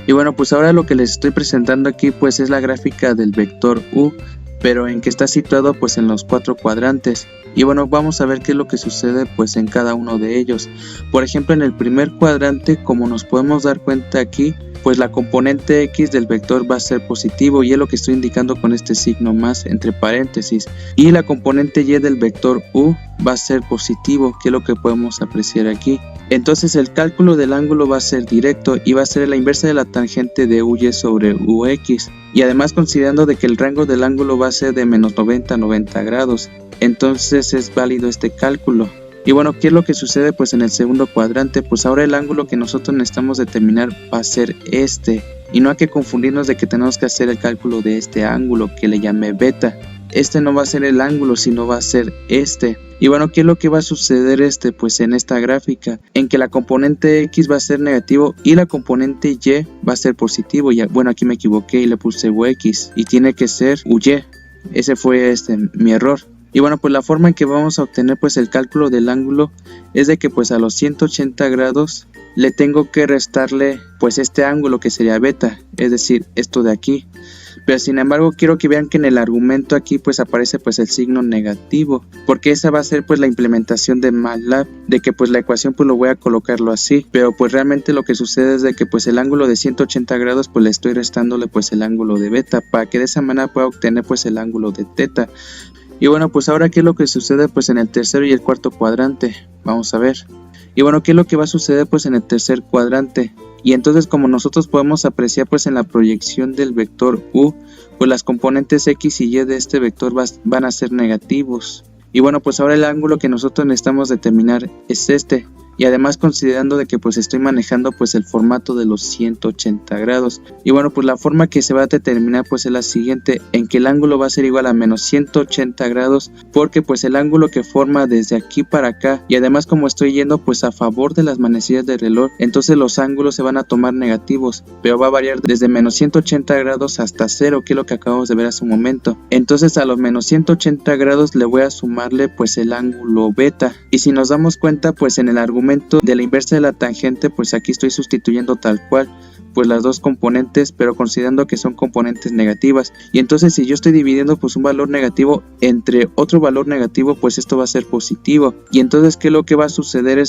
Y bueno, pues ahora lo que les estoy presentando aquí pues es la gráfica del vector U, pero en que está situado pues en los 4 cuadrantes. Y bueno, vamos a ver qué es lo que sucede pues en cada uno de ellos. Por ejemplo, en el primer cuadrante, como nos podemos dar cuenta aquí, pues la componente X del vector va a ser positivo, y es lo que estoy indicando con este signo más entre paréntesis, y la componente Y del vector U va a ser positivo, que es lo que podemos apreciar aquí. Entonces el cálculo del ángulo va a ser directo y va a ser la inversa de la tangente de UY sobre UX, y además considerando de que el rango del ángulo va a ser de menos 90 a 90 grados, entonces es válido este cálculo. Y bueno, ¿qué es lo que sucede pues en el segundo cuadrante? Pues ahora el ángulo que nosotros necesitamos determinar va a ser este, y no hay que confundirnos de que tenemos que hacer el cálculo de este ángulo que le llamé beta. Este no va a ser el ángulo, sino va a ser este. Y bueno, ¿qué es lo que va a suceder pues en esta gráfica? En que la componente X va a ser negativo y la componente Y va a ser positivo. Y bueno, aquí me equivoqué y le puse UX y tiene que ser UY. Ese fue mi error. Y bueno, pues la forma en que vamos a obtener pues el cálculo del ángulo es de que pues a los 180 grados le tengo que restarle pues este ángulo que sería beta, es decir, esto de aquí. Pero sin embargo quiero que vean que en el argumento aquí pues aparece pues el signo negativo, porque esa va a ser pues la implementación de MATLAB, de que pues la ecuación pues lo voy a colocarlo así, pero pues realmente lo que sucede es de que pues el ángulo de 180 grados pues le estoy restándole pues el ángulo de beta, para que de esa manera pueda obtener pues el ángulo de teta. Y bueno, pues ahora qué es lo que sucede pues en el tercero y el cuarto cuadrante, vamos a ver. Y bueno, qué es lo que va a suceder pues en el tercer cuadrante. Y entonces, como nosotros podemos apreciar pues en la proyección del vector U, pues las componentes X y Y de este vector van a ser negativos. Y bueno, pues ahora el ángulo que nosotros necesitamos determinar es este. Y además considerando de que pues estoy manejando pues el formato de los 180 grados. Y bueno, pues la forma que se va a determinar pues es la siguiente, en que el ángulo va a ser igual a menos 180 grados, porque pues el ángulo que forma desde aquí para acá, y además como estoy yendo pues a favor de las manecillas del reloj, entonces los ángulos se van a tomar negativos, pero va a variar desde menos 180 grados hasta 0, que es lo que acabamos de ver hace un momento. Entonces a los menos 180 grados le voy a sumarle pues el ángulo beta, y si nos damos cuenta pues en el argumento de la inversa de la tangente, pues aquí estoy sustituyendo tal cual pues las dos componentes, pero considerando que son componentes negativas. Y entonces si yo estoy dividiendo pues un valor negativo entre otro valor negativo, pues esto va a ser positivo. Y entonces ¿qué es lo que va a suceder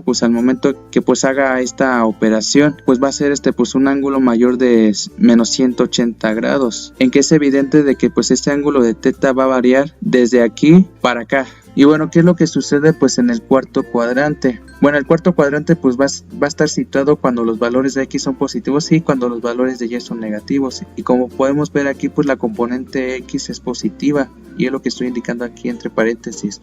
pues al momento que pues haga esta operación? Pues va a ser pues un ángulo mayor de menos 180 grados, en que es evidente de que pues este ángulo de teta va a variar desde aquí para acá. Y bueno, ¿qué es lo que sucede pues en el cuarto cuadrante? Bueno, el cuarto cuadrante pues va a estar situado cuando los valores de X son positivos y cuando los valores de Y son negativos. Y como podemos ver aquí pues la componente X es positiva, y es lo que estoy indicando aquí entre paréntesis,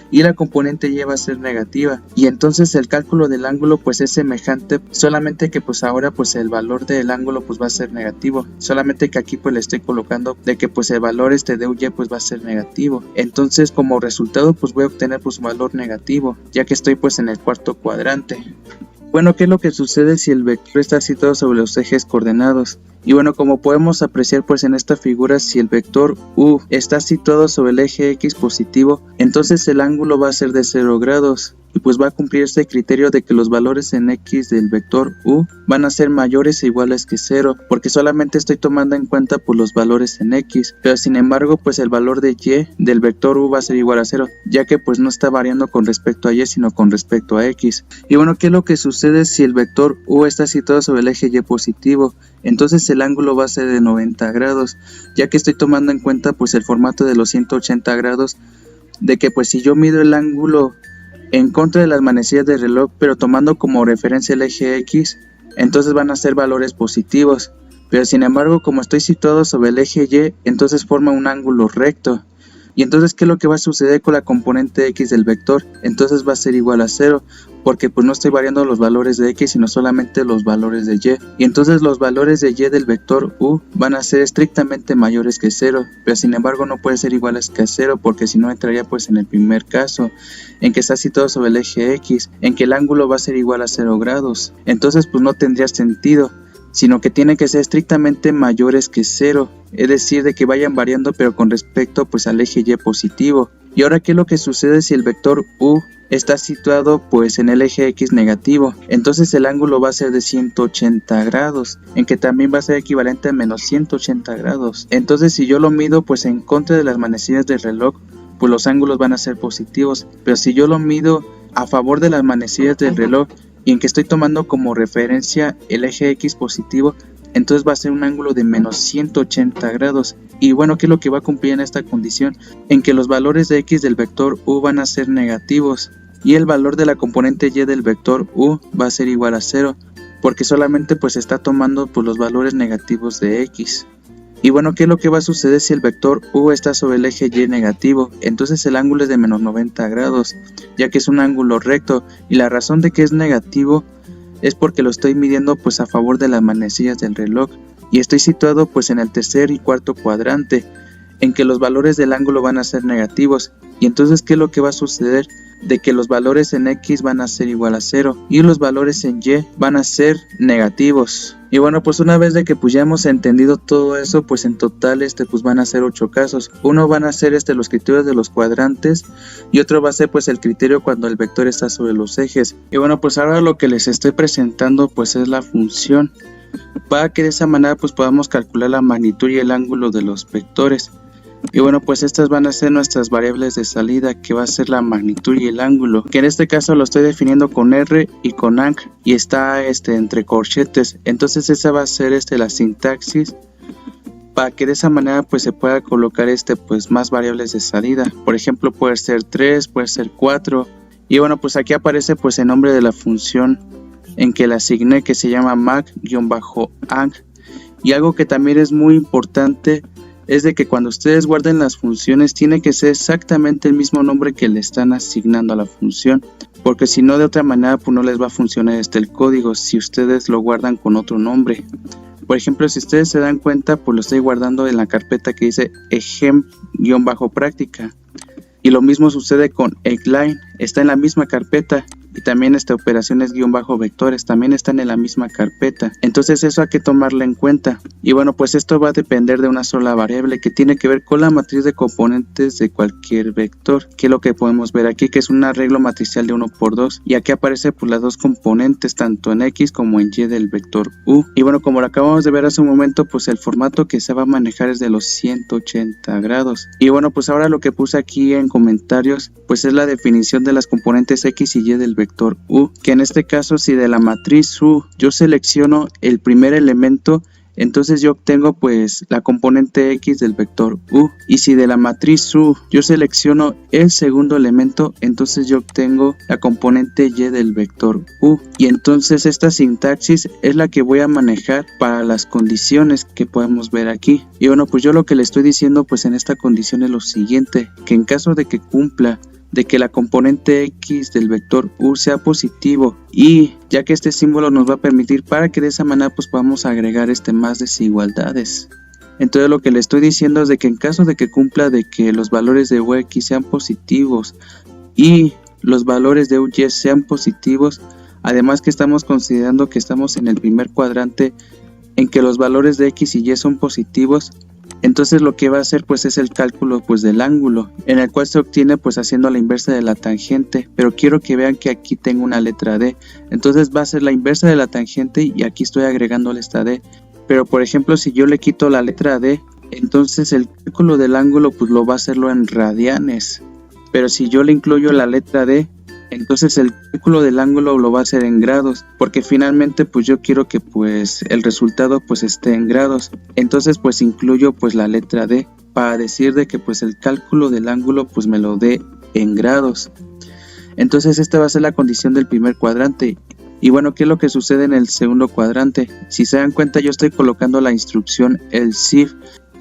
y la componente Y va a ser negativa. Y entonces el cálculo del ángulo pues es semejante, solamente que pues ahora pues el valor del ángulo pues va a ser negativo, solamente que aquí pues le estoy colocando de que pues el valor de UY pues va a ser negativo. Entonces como resultado pues voy a obtener pues un valor negativo, ya que estoy pues en el cuarto cuadrante. Bueno, ¿qué es lo que sucede si el vector está situado sobre los ejes coordenados? Y bueno, como podemos apreciar pues en esta figura, si el vector U está situado sobre el eje X positivo, entonces el ángulo va a ser de 0 grados. Y pues va a cumplir este criterio de que los valores en X del vector U van a ser mayores o iguales que 0, porque solamente estoy tomando en cuenta pues los valores en X, pero sin embargo pues el valor de Y del vector U va a ser igual a 0, ya que pues no está variando con respecto a Y sino con respecto a X. Y bueno, ¿qué es lo que sucede si el vector U está situado sobre el eje Y positivo? Entonces el ángulo va a ser de 90 grados, ya que estoy tomando en cuenta pues el formato de los 180 grados, de que pues si yo mido el ángulo en contra de las manecillas del reloj, pero tomando como referencia el eje X, entonces van a ser valores positivos. Pero sin embargo, como estoy situado sobre el eje Y, entonces forma un ángulo recto. Y entonces, ¿qué es lo que va a suceder con la componente X del vector? Entonces va a ser igual a 0, porque pues no estoy variando los valores de X, sino solamente los valores de Y. Y entonces los valores de Y del vector U van a ser estrictamente mayores que 0, pero sin embargo no puede ser iguales que a 0, porque si no entraría pues en el primer caso, en que está situado sobre el eje X, en que el ángulo va a ser igual a 0 grados. Entonces pues no tendría sentido, sino que tienen que ser estrictamente mayores que 0, es decir, de que vayan variando pero con respecto pues al eje Y positivo. Y ahora, ¿qué es lo que sucede si el vector U está situado pues en el eje X negativo? Entonces el ángulo va a ser de 180 grados, en que también va a ser equivalente a menos 180 grados. Entonces si yo lo mido pues en contra de las manecillas del reloj, pues los ángulos van a ser positivos, pero si yo lo mido a favor de las manecillas del reloj y en que estoy tomando como referencia el eje X positivo, entonces va a ser un ángulo de menos 180 grados. Y bueno, ¿qué es lo que va a cumplir en esta condición? En que los valores de X del vector U van a ser negativos y el valor de la componente Y del vector U va a ser igual a 0, porque solamente pues está tomando pues los valores negativos de X. Y bueno, ¿qué es lo que va a suceder si el vector U está sobre el eje Y negativo? Entonces el ángulo es de menos 90 grados, ya que es un ángulo recto, y la razón de que es negativo es porque lo estoy midiendo pues a favor de las manecillas del reloj, y estoy situado pues en el tercer y cuarto cuadrante, en que los valores del ángulo van a ser negativos. Y entonces, ¿qué es lo que va a suceder? De que los valores en X van a ser igual a 0 y los valores en Y van a ser negativos. Y bueno, pues una vez de que pues ya hemos entendido todo eso, pues en total pues van a ser 8 casos. Uno van a ser los criterios de los cuadrantes, y otro va a ser pues el criterio cuando el vector está sobre los ejes. Y bueno, pues ahora lo que les estoy presentando pues es la función, para que de esa manera pues podamos calcular la magnitud y el ángulo de los vectores. Y bueno, pues estas van a ser nuestras variables de salida, que va a ser la magnitud y el ángulo, que en este caso lo estoy definiendo con R y con ANG, y está entre corchetes. Entonces esa va a ser la sintaxis, para que de esa manera pues se pueda colocar pues más variables de salida. Por ejemplo, puede ser 3, puede ser 4. Y bueno, pues aquí aparece pues el nombre de la función en que la asigné, que se llama mag-ang. Y algo que también es muy importante es de que cuando ustedes guarden las funciones tiene que ser exactamente el mismo nombre que le están asignando a la función, porque si no, de otra manera pues no les va a funcionar el código si ustedes lo guardan con otro nombre. Por ejemplo, si ustedes se dan cuenta, pues lo estoy guardando en la carpeta que dice ejem-práctica, y lo mismo sucede con eggline, está en la misma carpeta. Y también operaciones vectores también están en la misma carpeta. Entonces eso hay que tomarlo en cuenta. Y bueno, pues esto va a depender de una sola variable que tiene que ver con la matriz de componentes de cualquier vector, que es lo que podemos ver aquí, que es un arreglo matricial de 1×2. Y aquí aparece pues las dos componentes, tanto en X como en Y del vector U. Y bueno, como lo acabamos de ver hace un momento, pues el formato que se va a manejar es de los 180 grados. Y bueno, pues ahora lo que puse aquí en comentarios pues es la definición de las componentes X y Y del vector U, que en este caso, si de la matriz U yo selecciono el primer elemento, entonces yo obtengo pues la componente X del vector U, y si de la matriz U yo selecciono el segundo elemento, entonces yo obtengo la componente Y del vector U. Y entonces esta sintaxis es la que voy a manejar para las condiciones que podemos ver aquí. Y bueno, pues yo lo que le estoy diciendo pues en esta condición es lo siguiente, que en caso de que cumpla de que la componente X del vector U sea positivo, y ya que este símbolo nos va a permitir para que de esa manera pues podamos agregar más desigualdades. Entonces lo que le estoy diciendo es de que en caso de que cumpla de que los valores de UX sean positivos y los valores de UY sean positivos, además que estamos considerando que estamos en el primer cuadrante en que los valores de X y Y son positivos, entonces lo que va a hacer pues es el cálculo pues del ángulo, en el cual se obtiene pues haciendo la inversa de la tangente, pero quiero que vean que aquí tengo una letra D, entonces va a ser la inversa de la tangente y aquí estoy agregándole esta D. Pero por ejemplo, si yo le quito la letra D, entonces el cálculo del ángulo pues lo va a hacerlo en radianes, pero si yo le incluyo la letra D, entonces el cálculo del ángulo lo va a hacer en grados, porque finalmente pues yo quiero que pues el resultado pues esté en grados. Entonces pues incluyo pues la letra D para decir de que pues el cálculo del ángulo pues me lo dé en grados. Entonces esta va a ser la condición del primer cuadrante. Y bueno, ¿qué es lo que sucede en el segundo cuadrante? Si se dan cuenta, yo estoy colocando la instrucción else if,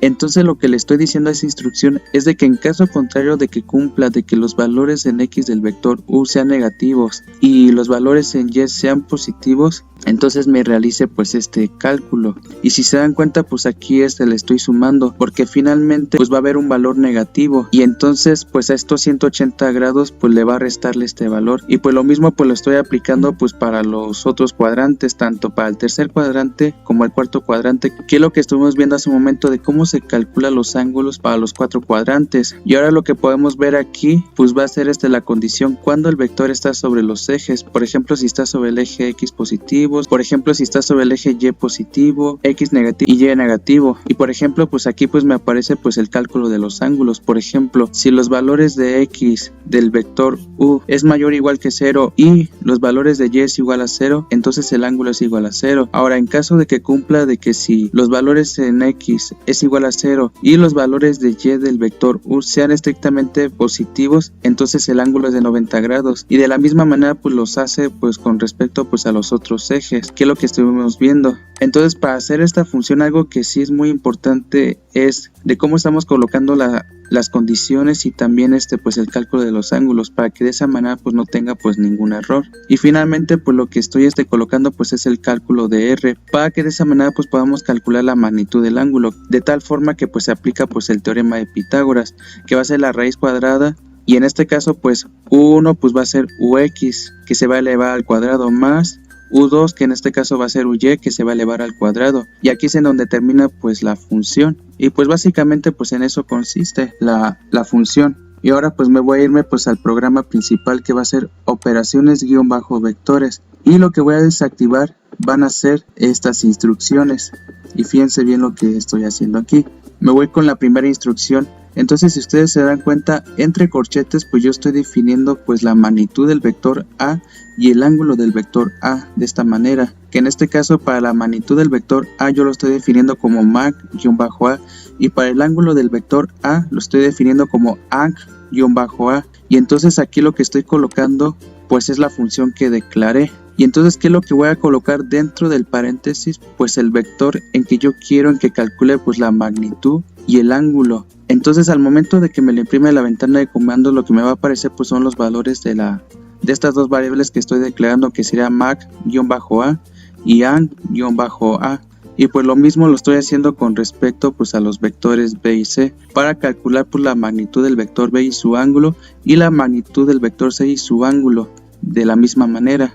Entonces lo que le estoy diciendo a esa instrucción es de que en caso contrario de que cumpla de que los valores en X del vector U sean negativos y los valores en Y sean positivos, entonces me realice pues este cálculo. Y si se dan cuenta, pues aquí le estoy sumando, porque finalmente pues va a haber un valor negativo, y entonces pues a estos 180 grados pues le va a restarle este valor. Y pues lo mismo pues lo estoy aplicando pues para los otros cuadrantes, tanto para el tercer cuadrante como el cuarto cuadrante, que es lo que estuvimos viendo hace un momento de cómo se calculan los ángulos para los 4 cuadrantes. Y ahora lo que podemos ver aquí pues va a ser la condición cuando el vector está sobre los ejes. Por ejemplo, si está sobre el eje X positivo, por ejemplo si está sobre el eje Y positivo, X negativo y Y negativo. Y por ejemplo pues aquí pues me aparece pues el cálculo de los ángulos. Por ejemplo, si los valores de X del vector U es mayor o igual que 0 y los valores de Y es igual a 0, entonces el ángulo es igual a 0. Ahora, en caso de que cumpla de que si los valores en X es igual a 0 y los valores de Y del vector U sean estrictamente positivos, entonces el ángulo es de 90 grados. Y de la misma manera pues los hace pues con respecto pues a los otros ejes, que es lo que estuvimos viendo. Entonces, para hacer esta función, algo que sí es muy importante es de cómo estamos colocando las condiciones y también pues el cálculo de los ángulos, para que de esa manera pues no tenga pues ningún error. Y finalmente pues lo que estoy colocando pues es el cálculo de R, para que de esa manera pues podamos calcular la magnitud del ángulo, de tal forma que pues se aplica pues el teorema de Pitágoras, que va a ser la raíz cuadrada, y en este caso pues U1 pues va a ser UX, que se va a elevar al cuadrado, más U2, que en este caso va a ser UY, que se va a elevar al cuadrado. Y aquí es en donde termina pues la función. Y pues básicamente pues en eso consiste la función. Y ahora pues me voy a irme pues al programa principal, que va a ser operaciones-vectores. Y lo que voy a desactivar van a ser estas instrucciones. Y fíjense bien lo que estoy haciendo aquí. Me voy con la primera instrucción. Entonces, si ustedes se dan cuenta, entre corchetes pues yo estoy definiendo pues la magnitud del vector A y el ángulo del vector A de esta manera, que en este caso para la magnitud del vector A yo lo estoy definiendo como mag-A, y para el ángulo del vector A lo estoy definiendo como ang-A. Y entonces aquí lo que estoy colocando pues es la función que declaré. Y entonces, ¿qué es lo que voy a colocar dentro del paréntesis? Pues el vector en que yo quiero en que calcule pues la magnitud y el ángulo. Entonces, al momento de que me lo imprime la ventana de comandos, lo que me va a aparecer pues son los valores de estas dos variables que estoy declarando, que sería mag-A y ang-A. Y pues lo mismo lo estoy haciendo con respecto pues a los vectores B y C, para calcular pues la magnitud del vector B y su ángulo, y la magnitud del vector C y su ángulo de la misma manera.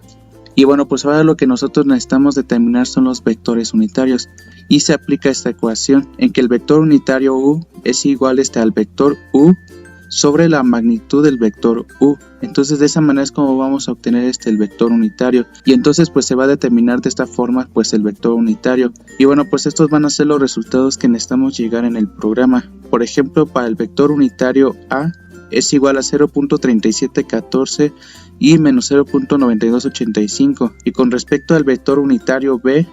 Y bueno, pues ahora lo que nosotros necesitamos determinar son los vectores unitarios, y se aplica esta ecuación en que el vector unitario U es igual al vector U sobre la magnitud del vector U. Entonces de esa manera es como vamos a obtener el vector unitario, y entonces pues se va a determinar de esta forma pues el vector unitario. Y bueno, pues estos van a ser los resultados que necesitamos llegar en el programa. Por ejemplo, para el vector unitario A es igual a 0.3714 y menos 0.9285, y con respecto al vector unitario B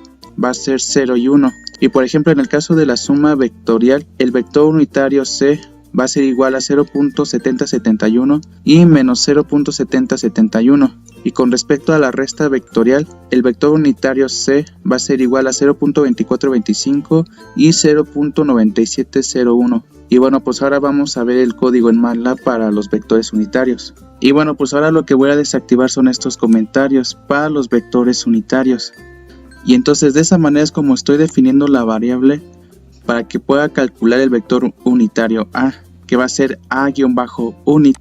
va a ser 0 y 1. Y por ejemplo, en el caso de la suma vectorial, el vector unitario C va a ser igual a 0.7071 y menos 0.7071. Y con respecto a la resta vectorial, el vector unitario C va a ser igual a 0.2425 y 0.9701. Y bueno, pues ahora vamos a ver el código en MATLAB para los vectores unitarios. Y bueno, pues ahora lo que voy a desactivar son estos comentarios para los vectores unitarios. Y entonces de esa manera es como estoy definiendo la variable para que pueda calcular el vector unitario A, que va a ser A-unit.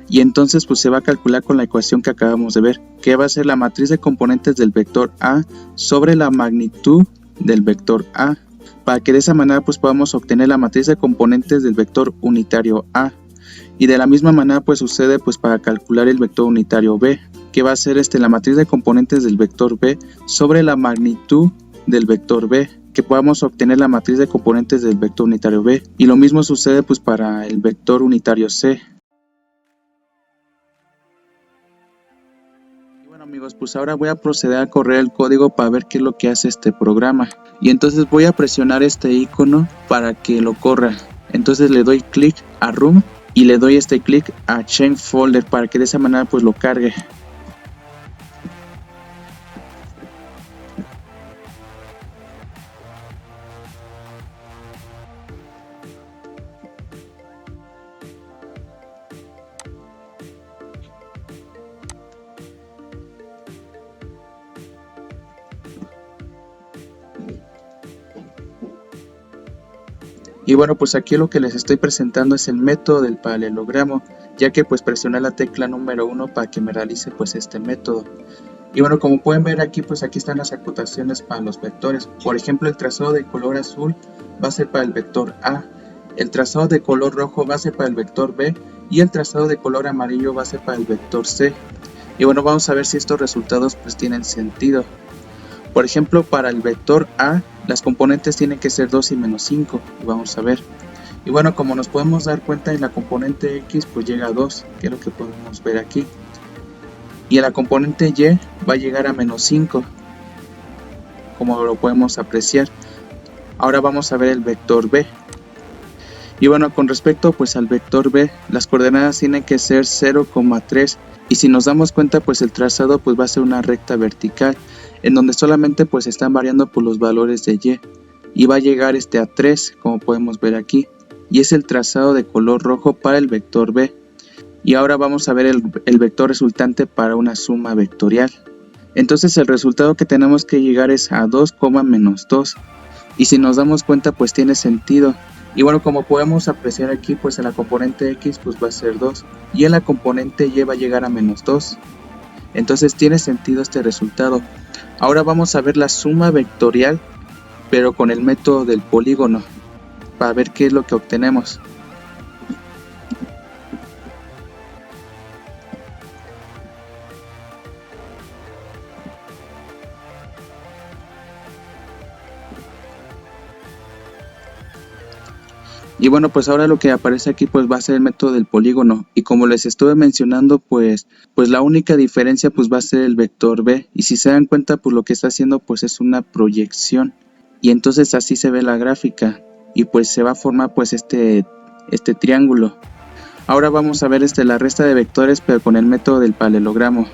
Y entonces pues se va a calcular con la ecuación que acabamos de ver, que va a ser la matriz de componentes del vector A sobre la magnitud del vector A, para que de esa manera pues podamos obtener la matriz de componentes del vector unitario A. Y de la misma manera pues sucede pues para calcular el vector unitario B, que va a ser la matriz de componentes del vector B sobre la magnitud del vector B, que podamos obtener la matriz de componentes del vector unitario B. Y lo mismo sucede pues para el vector unitario C. Y bueno amigos, pues ahora voy a proceder a correr el código para ver qué es lo que hace este programa. Y entonces voy a presionar este icono para que lo corra. Entonces le doy clic a Run y le doy clic a Change Folder para que de esa manera pues lo cargue. Y bueno, pues aquí lo que les estoy presentando es el método del paralelogramo, ya que pues presioné la tecla número 1 para que me realice pues este método. Y bueno, como pueden ver aquí, pues aquí están las acotaciones para los vectores. Por ejemplo, el trazado de color azul va a ser para el vector A, el trazado de color rojo va a ser para el vector B y el trazado de color amarillo va a ser para el vector C. Y bueno, vamos a ver si estos resultados pues tienen sentido. Por ejemplo, para el vector A, las componentes tienen que ser 2 y menos 5, y vamos a ver. Y bueno, como nos podemos dar cuenta, en la componente X pues llega a 2, que es lo que podemos ver aquí. Y en la componente Y va a llegar a menos 5, como lo podemos apreciar. Ahora vamos a ver el vector B. Y bueno, con respecto pues al vector B, las coordenadas tienen que ser 0,3, y si nos damos cuenta pues el trazado pues va a ser una recta vertical, en donde solamente pues están variando por los valores de y va a llegar a 3, como podemos ver aquí, y es el trazado de color rojo para el vector B. Y ahora vamos a ver el vector resultante para una suma vectorial. Entonces el resultado que tenemos que llegar es a 2, menos 2, y si nos damos cuenta pues tiene sentido. Y bueno, como podemos apreciar aquí, pues en la componente X pues va a ser 2 y en la componente Y va a llegar a menos 2. Entonces tiene sentido este resultado. Ahora vamos a ver la suma vectorial, pero con el método del polígono, para ver qué es lo que obtenemos. Y bueno, pues ahora lo que aparece aquí pues va a ser el método del polígono, y como les estuve mencionando pues la única diferencia pues va a ser el vector B, y si se dan cuenta pues lo que está haciendo pues es una proyección, y entonces así se ve la gráfica y pues se va a formar pues este triángulo. Ahora vamos a ver la resta de vectores, pero con el método del paralelogramo.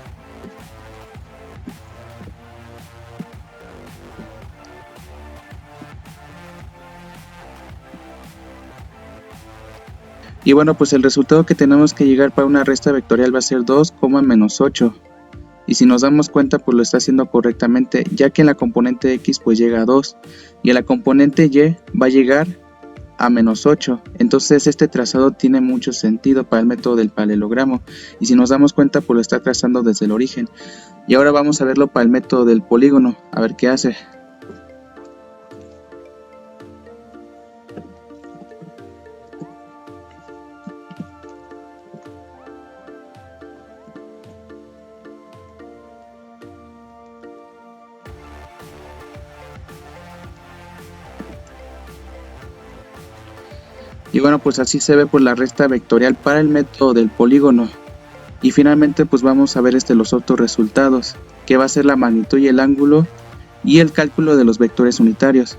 Y bueno, pues el resultado que tenemos que llegar para una resta vectorial va a ser 2, menos 8. Y si nos damos cuenta pues lo está haciendo correctamente, ya que en la componente X pues llega a 2 y en la componente Y va a llegar a menos 8. Entonces este trazado tiene mucho sentido para el método del paralelogramo, y si nos damos cuenta pues lo está trazando desde el origen. Y ahora vamos a verlo para el método del polígono, a ver qué hace. Y bueno, pues así se ve pues la resta vectorial para el método del polígono. Y finalmente pues vamos a ver los otros resultados, que va a ser la magnitud y el ángulo y el cálculo de los vectores unitarios.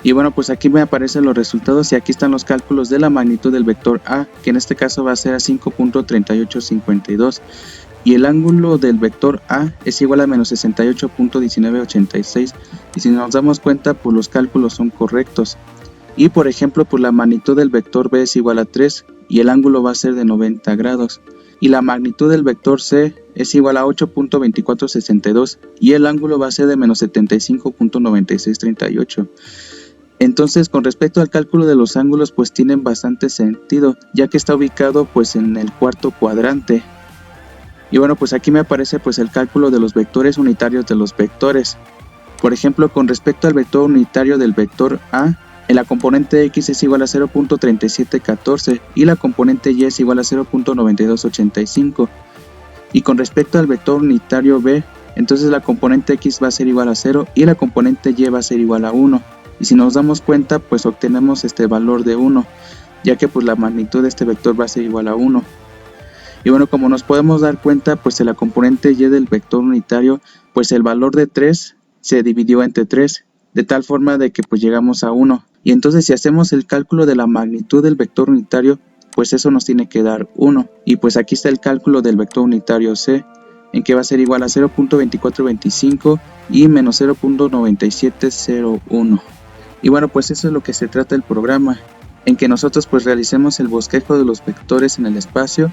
Y bueno, pues aquí me aparecen los resultados, y aquí están los cálculos de la magnitud del vector A, que en este caso va a ser a 5.3852, y el ángulo del vector A es igual a menos 68.1986, y si nos damos cuenta pues los cálculos son correctos. Y por ejemplo pues la magnitud del vector B es igual a 3 y el ángulo va a ser de 90 grados, y la magnitud del vector C es igual a 8.2462 y el ángulo va a ser de menos 75.9638. Entonces con respecto al cálculo de los ángulos pues tienen bastante sentido, ya que está ubicado pues en el cuarto cuadrante. Y bueno, pues aquí me aparece pues el cálculo de los vectores unitarios de los vectores. Por ejemplo, con respecto al vector unitario del vector A, en la componente X es igual a 0.3714 y la componente Y es igual a 0.9285. Y con respecto al vector unitario B, entonces la componente X va a ser igual a 0 y la componente Y va a ser igual a 1. Y si nos damos cuenta pues obtenemos este valor de 1, ya que pues la magnitud de este vector va a ser igual a 1. Y bueno, como nos podemos dar cuenta pues en la componente Y del vector unitario pues el valor de 3 se dividió entre 3, de tal forma de que pues llegamos a 1. Y entonces si hacemos el cálculo de la magnitud del vector unitario, pues eso nos tiene que dar 1. Y pues aquí está el cálculo del vector unitario C, en que va a ser igual a 0.2425 y menos 0.9701. Y bueno, pues eso es lo que se trata el programa, en que nosotros pues realicemos el bosquejo de los vectores en el espacio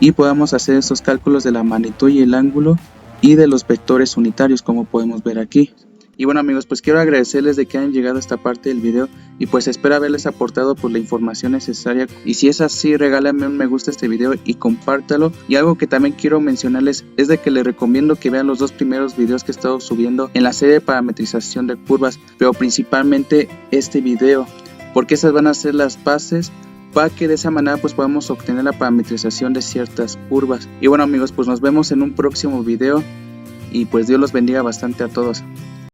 y podamos hacer esos cálculos de la magnitud y el ángulo y de los vectores unitarios, como podemos ver aquí. Y bueno amigos, pues quiero agradecerles de que hayan llegado a esta parte del video y pues espero haberles aportado pues la información necesaria. Y si es así, regálame un me gusta a este video y compártalo. Y algo que también quiero mencionarles es de que les recomiendo que vean los dos primeros videos que he estado subiendo en la serie de parametrización de curvas, pero principalmente este video, porque esas van a ser las bases para que de esa manera pues podamos obtener la parametrización de ciertas curvas. Y bueno amigos, pues nos vemos en un próximo video y pues Dios los bendiga bastante a todos.